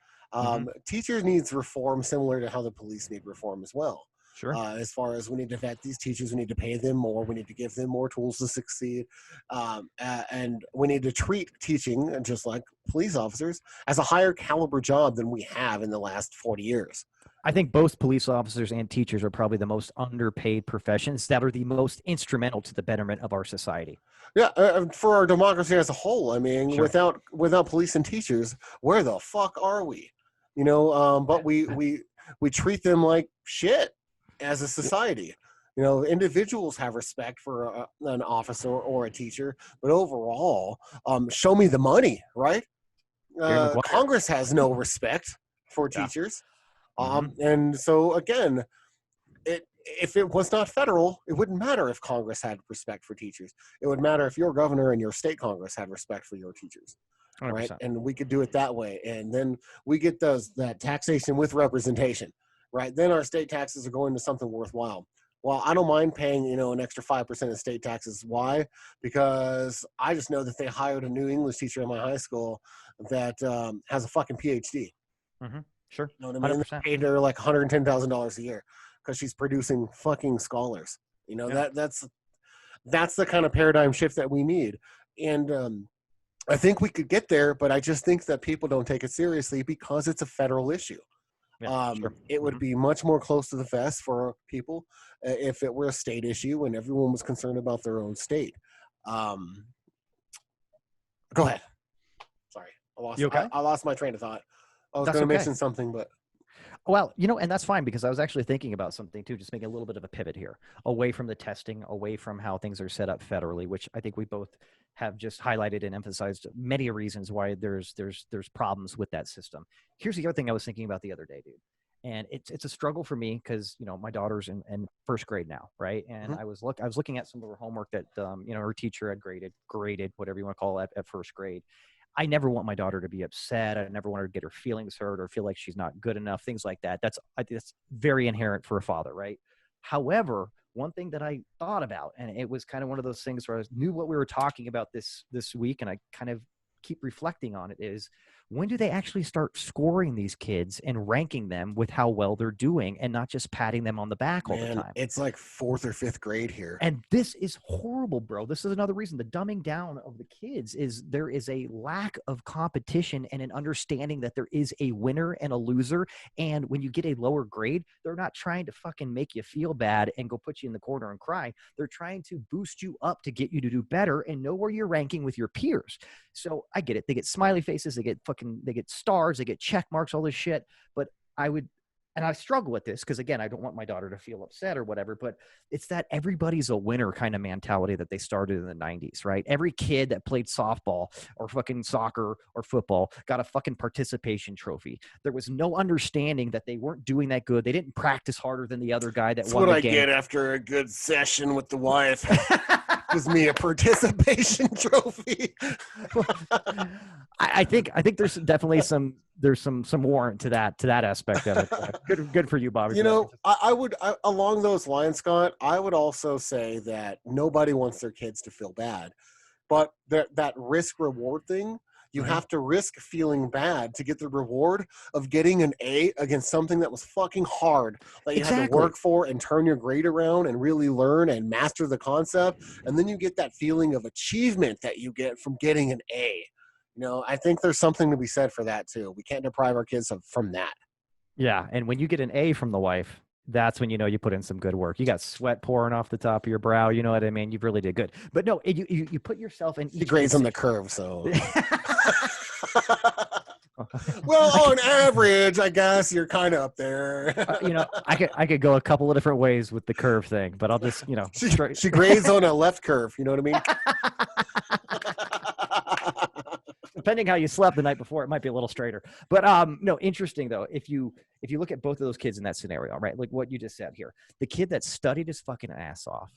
Teachers needs reform similar to how the police need reform as well. Sure. As far as we need to vet these teachers, we need to pay them more. We need to give them more tools to succeed. And we need to treat teaching, just like police officers, as a higher caliber job than we have in the last 40 years. I think both police officers and teachers are probably the most underpaid professions that are the most instrumental to the betterment of our society. Yeah, for our democracy as a whole. I mean, Sure. without police and teachers, where the fuck are we? You know, but we treat them like shit as a society. You know, individuals have respect for an officer or a teacher, but overall, show me the money, right? Congress has no respect for teachers. And so again, if it was not federal, it wouldn't matter if Congress had respect for teachers. It would matter if your governor and your state Congress had respect for your teachers. 100%. Right? And we could do it that way. And then we get that taxation with representation. right? Then our state taxes are going to something worthwhile. Well, I don't mind paying, an extra 5% of state taxes. Why? Because I just know that they hired a new English teacher in my high school that has a fucking PhD. Sure. You know what I mean? 100%. They paid her like $110,000 a year because she's producing fucking scholars. Yeah. That's the kind of paradigm shift that we need. And I think we could get there, but I just think that people don't take it seriously because it's a federal issue. Yeah, sure. It would be much more close to the vest for people if it were a state issue and everyone was concerned about their own state. Go ahead. Sorry, You okay? I lost my train of thought. I was That's going to okay. mention something, but Well, and that's fine because I was actually thinking about something too, just making a little bit of a pivot here, away from the testing, away from how things are set up federally, which I think we both have just highlighted and emphasized many reasons why there's problems with that system. Here's the other thing I was thinking about the other day, dude. And it's a struggle for me because my daughter's in first grade now, right? And I was looking at some of her homework that her teacher had graded whatever you want to call it at first grade. I never want my daughter to be upset. I never want her to get her feelings hurt or feel like she's not good enough, things like that. That's very inherent for a father, right? However, one thing that I thought about, and it was kind of one of those things where I knew what we were talking about this week, and I kind of keep reflecting on it, is when do they actually start scoring these kids and ranking them with how well they're doing and not just patting them on the back all the time? It's like 4th or 5th grade here. And this is horrible, bro. This is another reason the dumbing down of the kids is there is a lack of competition and an understanding that there is a winner and a loser. And when you get a lower grade, they're not trying to fucking make you feel bad and go put you in the corner and cry. They're trying to boost you up to get you to do better and know where you're ranking with your peers. So I get it. They get smiley faces, they get stars, they get check marks, all this shit. But I struggle with this because, again, I don't want my daughter to feel upset or whatever, but it's that everybody's a winner kind of mentality that they started in the 90s, right? Every kid that played softball or fucking soccer or football got a fucking participation trophy. There was no understanding that they weren't doing that good. They didn't practice harder than the other guy that That's won what the I game. get after a good session with the wife. Gives me a participation trophy. I think there's definitely some warrant to that aspect of it. Good for you, Bobby. I would along those lines, Scott, I would also say that nobody wants their kids to feel bad, but that risk reward thing, you have to risk feeling bad to get the reward of getting an A against something that was fucking hard that you had to work for and turn your grade around and really learn and master the concept. And then you get that feeling of achievement that you get from getting an A. I think there's something to be said for that too. We can't deprive our kids from that. Yeah. And when you get an A from the wife, that's when you put in some good work. You got sweat pouring off the top of your brow. You know what I mean? You really did good. But no, you put yourself in each grades on the curve, so well, on average, I guess you're kind of up there. I could go a couple of different ways with the curve thing, but I'll just she grades on a left curve. You know what I mean? Depending how you slept the night before, it might be a little straighter. But no, interesting though. If you look at both of those kids in that scenario, right? Like what you just said here, the kid that studied his fucking ass off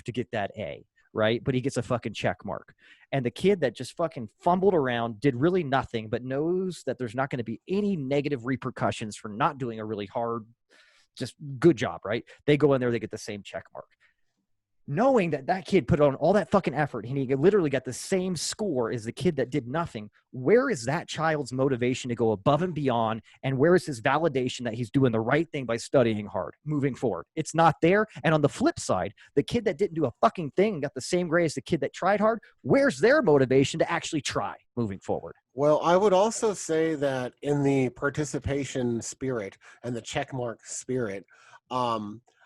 to get that A, right? But he gets a fucking check mark. And the kid that just fucking fumbled around, did really nothing, but knows that there's not going to be any negative repercussions for not doing a really hard, just good job, right? They go in there, they get the same check mark. Knowing that kid put on all that fucking effort and he literally got the same score as the kid that did nothing, where is that child's motivation to go above and beyond? And where is his validation that he's doing the right thing by studying hard moving forward? It's not there. And on the flip side, the kid that didn't do a fucking thing and got the same grade as the kid that tried hard, where's their motivation to actually try moving forward? Well, I would also say that in the participation spirit and the checkmark spirit,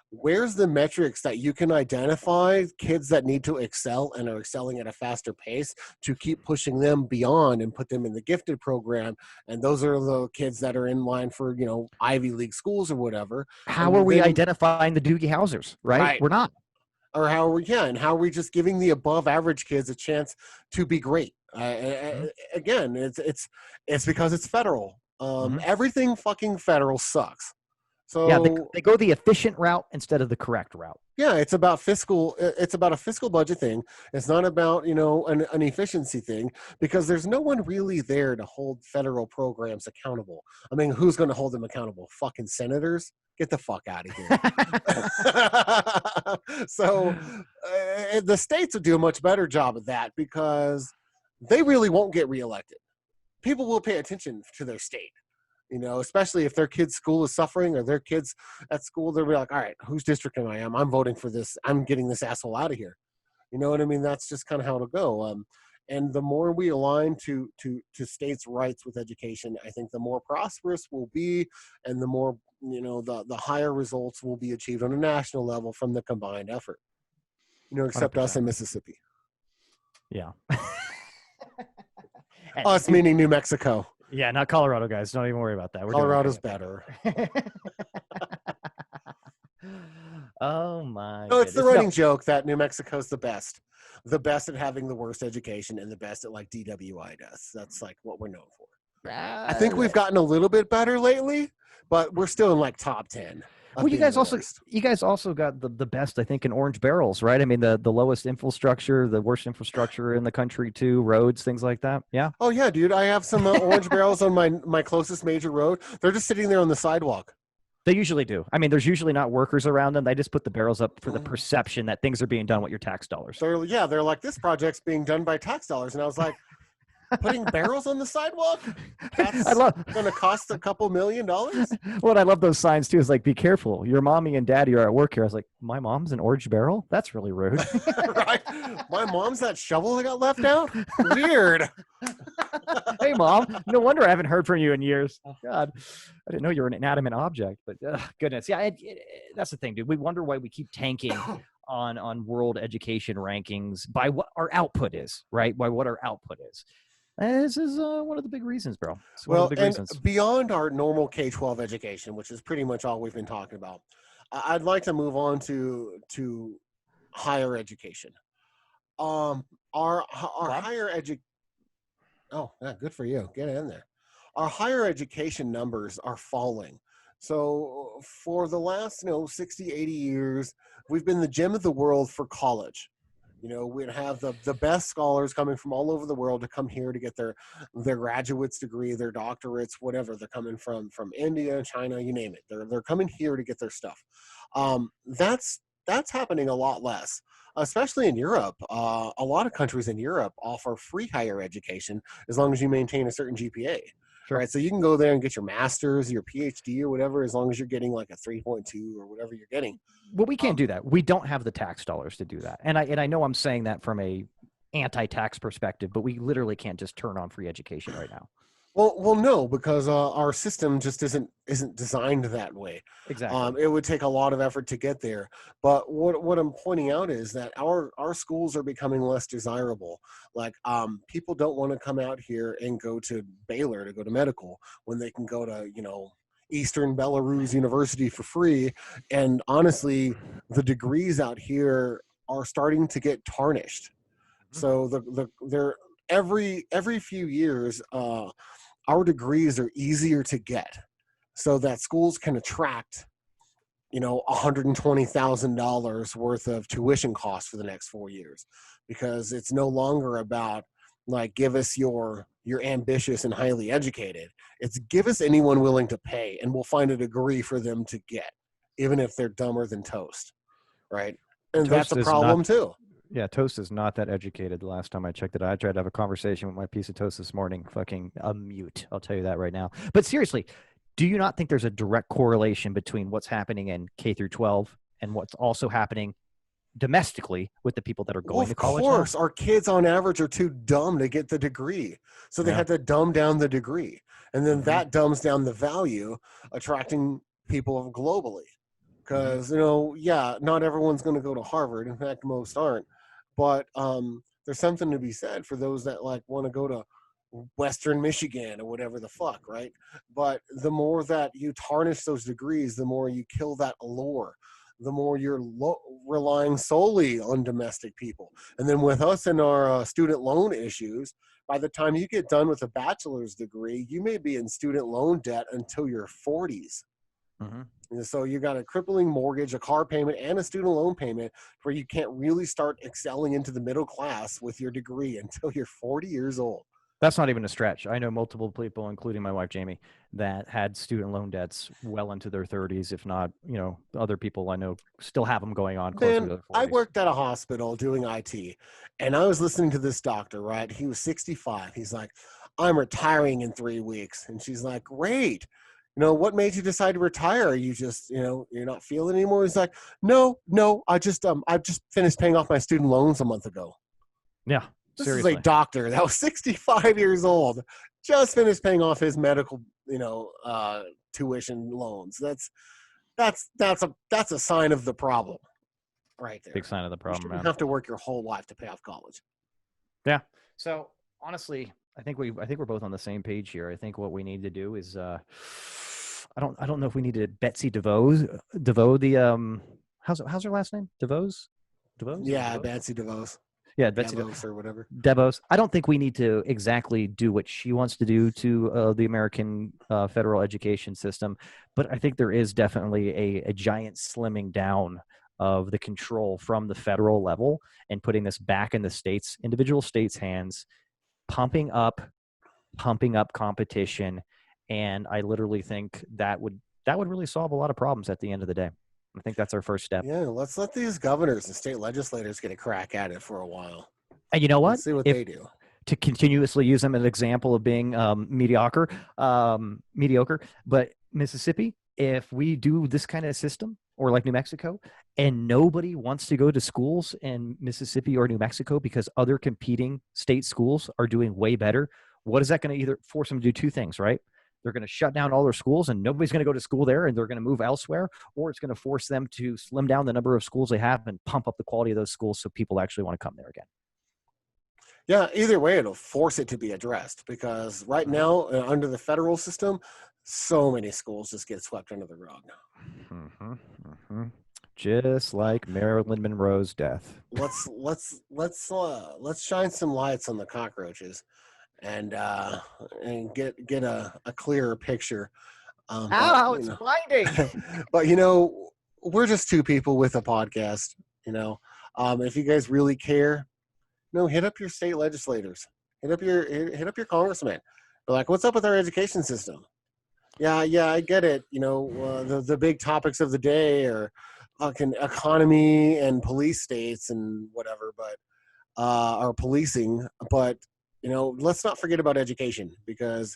where's the metrics that you can identify kids that need to excel and are excelling at a faster pace to keep pushing them beyond and put them in the gifted program? And those are the kids that are in line for, Ivy League schools or whatever. How are we identifying the Doogie Housers, right? We're not. Or how are we just giving the above average kids a chance to be great? Again, it's because it's federal. Everything fucking federal sucks. So yeah, they go the efficient route instead of the correct route. Yeah, it's about fiscal. It's about a fiscal budget thing. It's not about an efficiency thing because there's no one really there to hold federal programs accountable. I mean, who's going to hold them accountable? Fucking senators. Get the fuck out of here. So the states will do a much better job of that because they really won't get reelected. People will pay attention to their state. Especially if their kid's school is suffering or their kids at school, they'll be like, all right, whose district am I? I'm voting for this. I'm getting this asshole out of here. You know what I mean? That's just kind of how it'll go. And the more we align to states' rights with education, I think the more prosperous we'll be, and the more the higher results will be achieved on a national level from the combined effort. Except 100%. us in Mississippi. Yeah. Us meaning New Mexico. Yeah, not Colorado, guys. Don't even worry about that. We're doing Colorado's okay. better. Oh my! No, it's the goodness. running joke that New Mexico's the best at having the worst education and the best at like DWI does. That's like what we're known for. I think we've gotten a little bit better lately, but we're still in like top 10. Well, you guys also got the best, I think, in orange barrels, right? I mean, the lowest infrastructure, the worst infrastructure in the country too, roads, things like that. Yeah. Oh yeah, dude. I have some orange barrels on my closest major road. They're just sitting there on the sidewalk. They usually do. I mean, there's usually not workers around them. They just put the barrels up for the perception that things are being done with your tax dollars. They're like, this project's being done by tax dollars. And I was like, putting barrels on the sidewalk? That's going to cost a couple $1 million? Well, I love those signs too. It's like, be careful. Your mommy and daddy are at work here. I was like, my mom's an orange barrel? That's really rude. Right? My mom's that shovel that got left out? Weird. Hey, Mom. No wonder I haven't heard from you in years. Oh, God. I didn't know you were an inanimate object, but goodness. Yeah, that's the thing, dude. We wonder why we keep tanking on world education rankings by what our output is, right? By what our output is. This is one of the big reasons, bro. Well, and beyond our normal K-12 education, which is pretty much all we've been talking about, I'd like to move on to higher education. Our higher education. Oh, yeah, good for you. Get in there. Our higher education numbers are falling. So for the last 60, 80 years, we've been the gem of the world for college. We'd have the best scholars coming from all over the world to come here to get their graduate's degree, their doctorates, whatever. They're coming from India, China, you name it. They're coming here to get their stuff. That's happening a lot less, especially in Europe. A lot of countries in Europe offer free higher education as long as you maintain a certain GPA. Sure. Right, so you can go there and get your master's, your PhD, or whatever, as long as you're getting like a 3.2 or whatever you're getting. Well, we can't do that. We don't have the tax dollars to do that, and I know I'm saying that from a anti-tax perspective, but we literally can't just turn on free education right now. Well, no, because our system just isn't designed that way. Exactly. It would take a lot of effort to get there. But what I'm pointing out is that our schools are becoming less desirable. Like people don't want to come out here and go to Baylor to go to medical when they can go to Eastern Belarus University for free. And honestly, the degrees out here are starting to get tarnished. So they're every few years. Our degrees are easier to get so that schools can attract, $120,000 worth of tuition costs for the next 4 years, because it's no longer about like, give us you're ambitious and highly educated. It's give us anyone willing to pay and we'll find a degree for them to get, even if they're dumber than toast. Right. And that's a problem too. Yeah, toast is not that educated. The last time I checked it, I tried to have a conversation with my piece of toast this morning. Fucking a mute. I'll tell you that right now. But seriously, do you not think there's a direct correlation between what's happening in K through 12 and what's also happening domestically with the people that are going to college? Of course, our kids on average are too dumb to get the degree. So they had to dumb down the degree. And then that dumbs down the value, attracting people globally. Because, not everyone's going to go to Harvard. In fact, most aren't. But there's something to be said for those that like want to go to Western Michigan or whatever the fuck, right? But the more that you tarnish those degrees, the more you kill that allure, the more you're relying solely on domestic people. And then with us and our student loan issues, by the time you get done with a bachelor's degree, you may be in student loan debt until your 40s. Mhm. And so you got a crippling mortgage, a car payment, and a student loan payment where you can't really start excelling into the middle class with your degree until you're 40 years old. That's not even a stretch. I know multiple people, including my wife Jamie, that had student loan debts well into their 30s, if not, other people I know still have them going on closer Man, to their I 40s. worked at a hospital doing IT, and I was listening to this doctor, right? He was 65. He's like, I'm retiring in 3 weeks. And she's like, great. What made you decide to retire? Are you just, you're not feeling anymore? He's like, no, I just finished paying off my student loans a month ago. Yeah, This seriously. is a doctor that was 65 years old, just finished paying off his medical, tuition loans. That's a sign of the problem. Right there. Big sign of the You problem, shouldn't man. have to work your whole life to pay off college. Yeah. So honestly, I think we're both on the same page here. I think what we need to do is I don't know if we need to Betsy DeVoe the how's her last name? DeVos? Yeah, Betsy DeVos. Yeah, Betsy DeVos or whatever. DeVos. I don't think we need to exactly do what she wants to do to the American federal education system, but I think there is definitely a giant slimming down of the control from the federal level and putting this back in the individual states' hands, pumping up competition, and I literally think that would really solve a lot of problems at the end of the day. I think that's our first step. Yeah, let's let these governors and state legislators get a crack at it for a while. And you know what? Let's see what they do. To continuously use them as an example of being mediocre. But Mississippi, if we do this kind of system, or like New Mexico, and nobody wants to go to schools in Mississippi or New Mexico because other competing state schools are doing way better, what is that going to either force them to do? Two things, right? They're going to shut down all their schools and nobody's going to go to school there and they're going to move elsewhere, or it's going to force them to slim down the number of schools they have and pump up the quality of those schools so people actually want to come there again. Yeah, either way, it'll force it to be addressed because right now, under the federal system, so many schools just get swept under the rug. Just like Marilyn Monroe's death. Let's shine some lights on the cockroaches and get a clearer picture. It's blinding. But we're just two people with a podcast. If you guys really care, hit up your state legislators, hit up your congressman. Be like, what's up with our education system? Yeah, I get it. The big topics of the day are economy and police states and whatever, but or policing. But let's not forget about education, because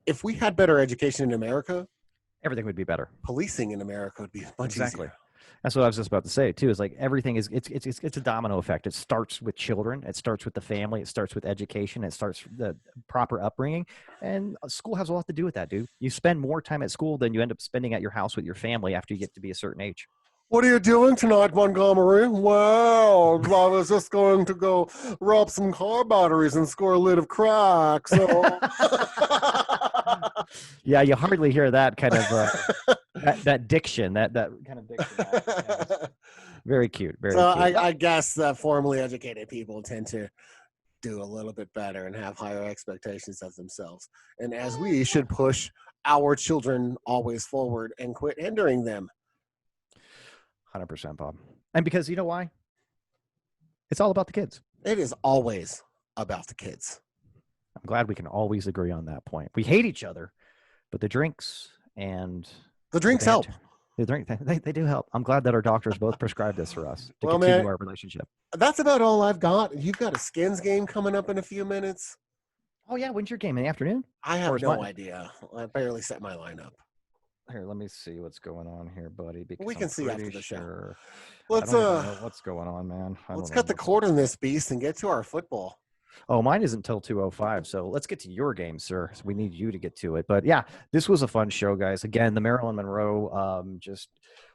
if we had better education in America, everything would be better. Policing in America would be much easier. That's what I was just about to say too. Is like everything is it's a domino effect. It starts with children. It starts with the family. It starts with education. It starts with the proper upbringing. And school has a lot to do with that, dude. You spend more time at school than you end up spending at your house with your family after you get to be a certain age. What are you doing tonight, Montgomery? Well, I was just going to go rub some car batteries and score a lid of crack. So. Yeah, you hardly hear that kind of that diction, that kind of diction. Yeah. Very cute. Very so cute. I guess that formally educated people tend to do a little bit better and have higher expectations of themselves. And as we should push our children always forward and quit hindering them. 100%, Bob. And because you know why? It's all about the kids. It is always about the kids. I'm glad we can always agree on that point. We hate each other, but the drinks help. They do help. I'm glad that our doctors both prescribed this for us to continue our relationship. That's about all I've got. You've got a Skins game coming up in a few minutes. Oh yeah, when's your game? In the afternoon? I have no idea. I barely set my lineup. Here, let me see what's going on here, buddy. Because we can see after the show. Let's I don't even know what's going on, man. Let's cut the cord on this beast and get to our football. Oh, mine isn't till 2:05. So let's get to your game, sir. So we need you to get to it. But yeah, this was a fun show, guys. Again, the Marilyn Monroe, just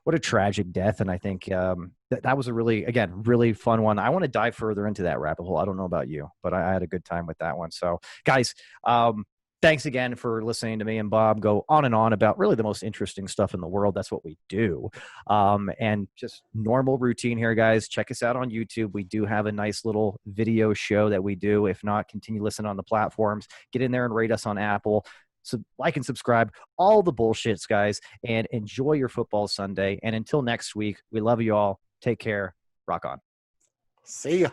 what a tragic death. And I think that was a really fun one. I want to dive further into that rabbit hole. I don't know about you, but I had a good time with that one. So guys, thanks again for listening to me and Bob go on and on about really the most interesting stuff in the world. That's what we do. And just normal routine here, guys. Check us out on YouTube. We do have a nice little video show that we do. If not, continue listening on the platforms. Get in there and rate us on Apple. like and subscribe, all the bullshits, guys, and enjoy your football Sunday. And until next week, we love you all. Take care. Rock on. See ya.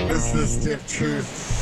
This is the truth.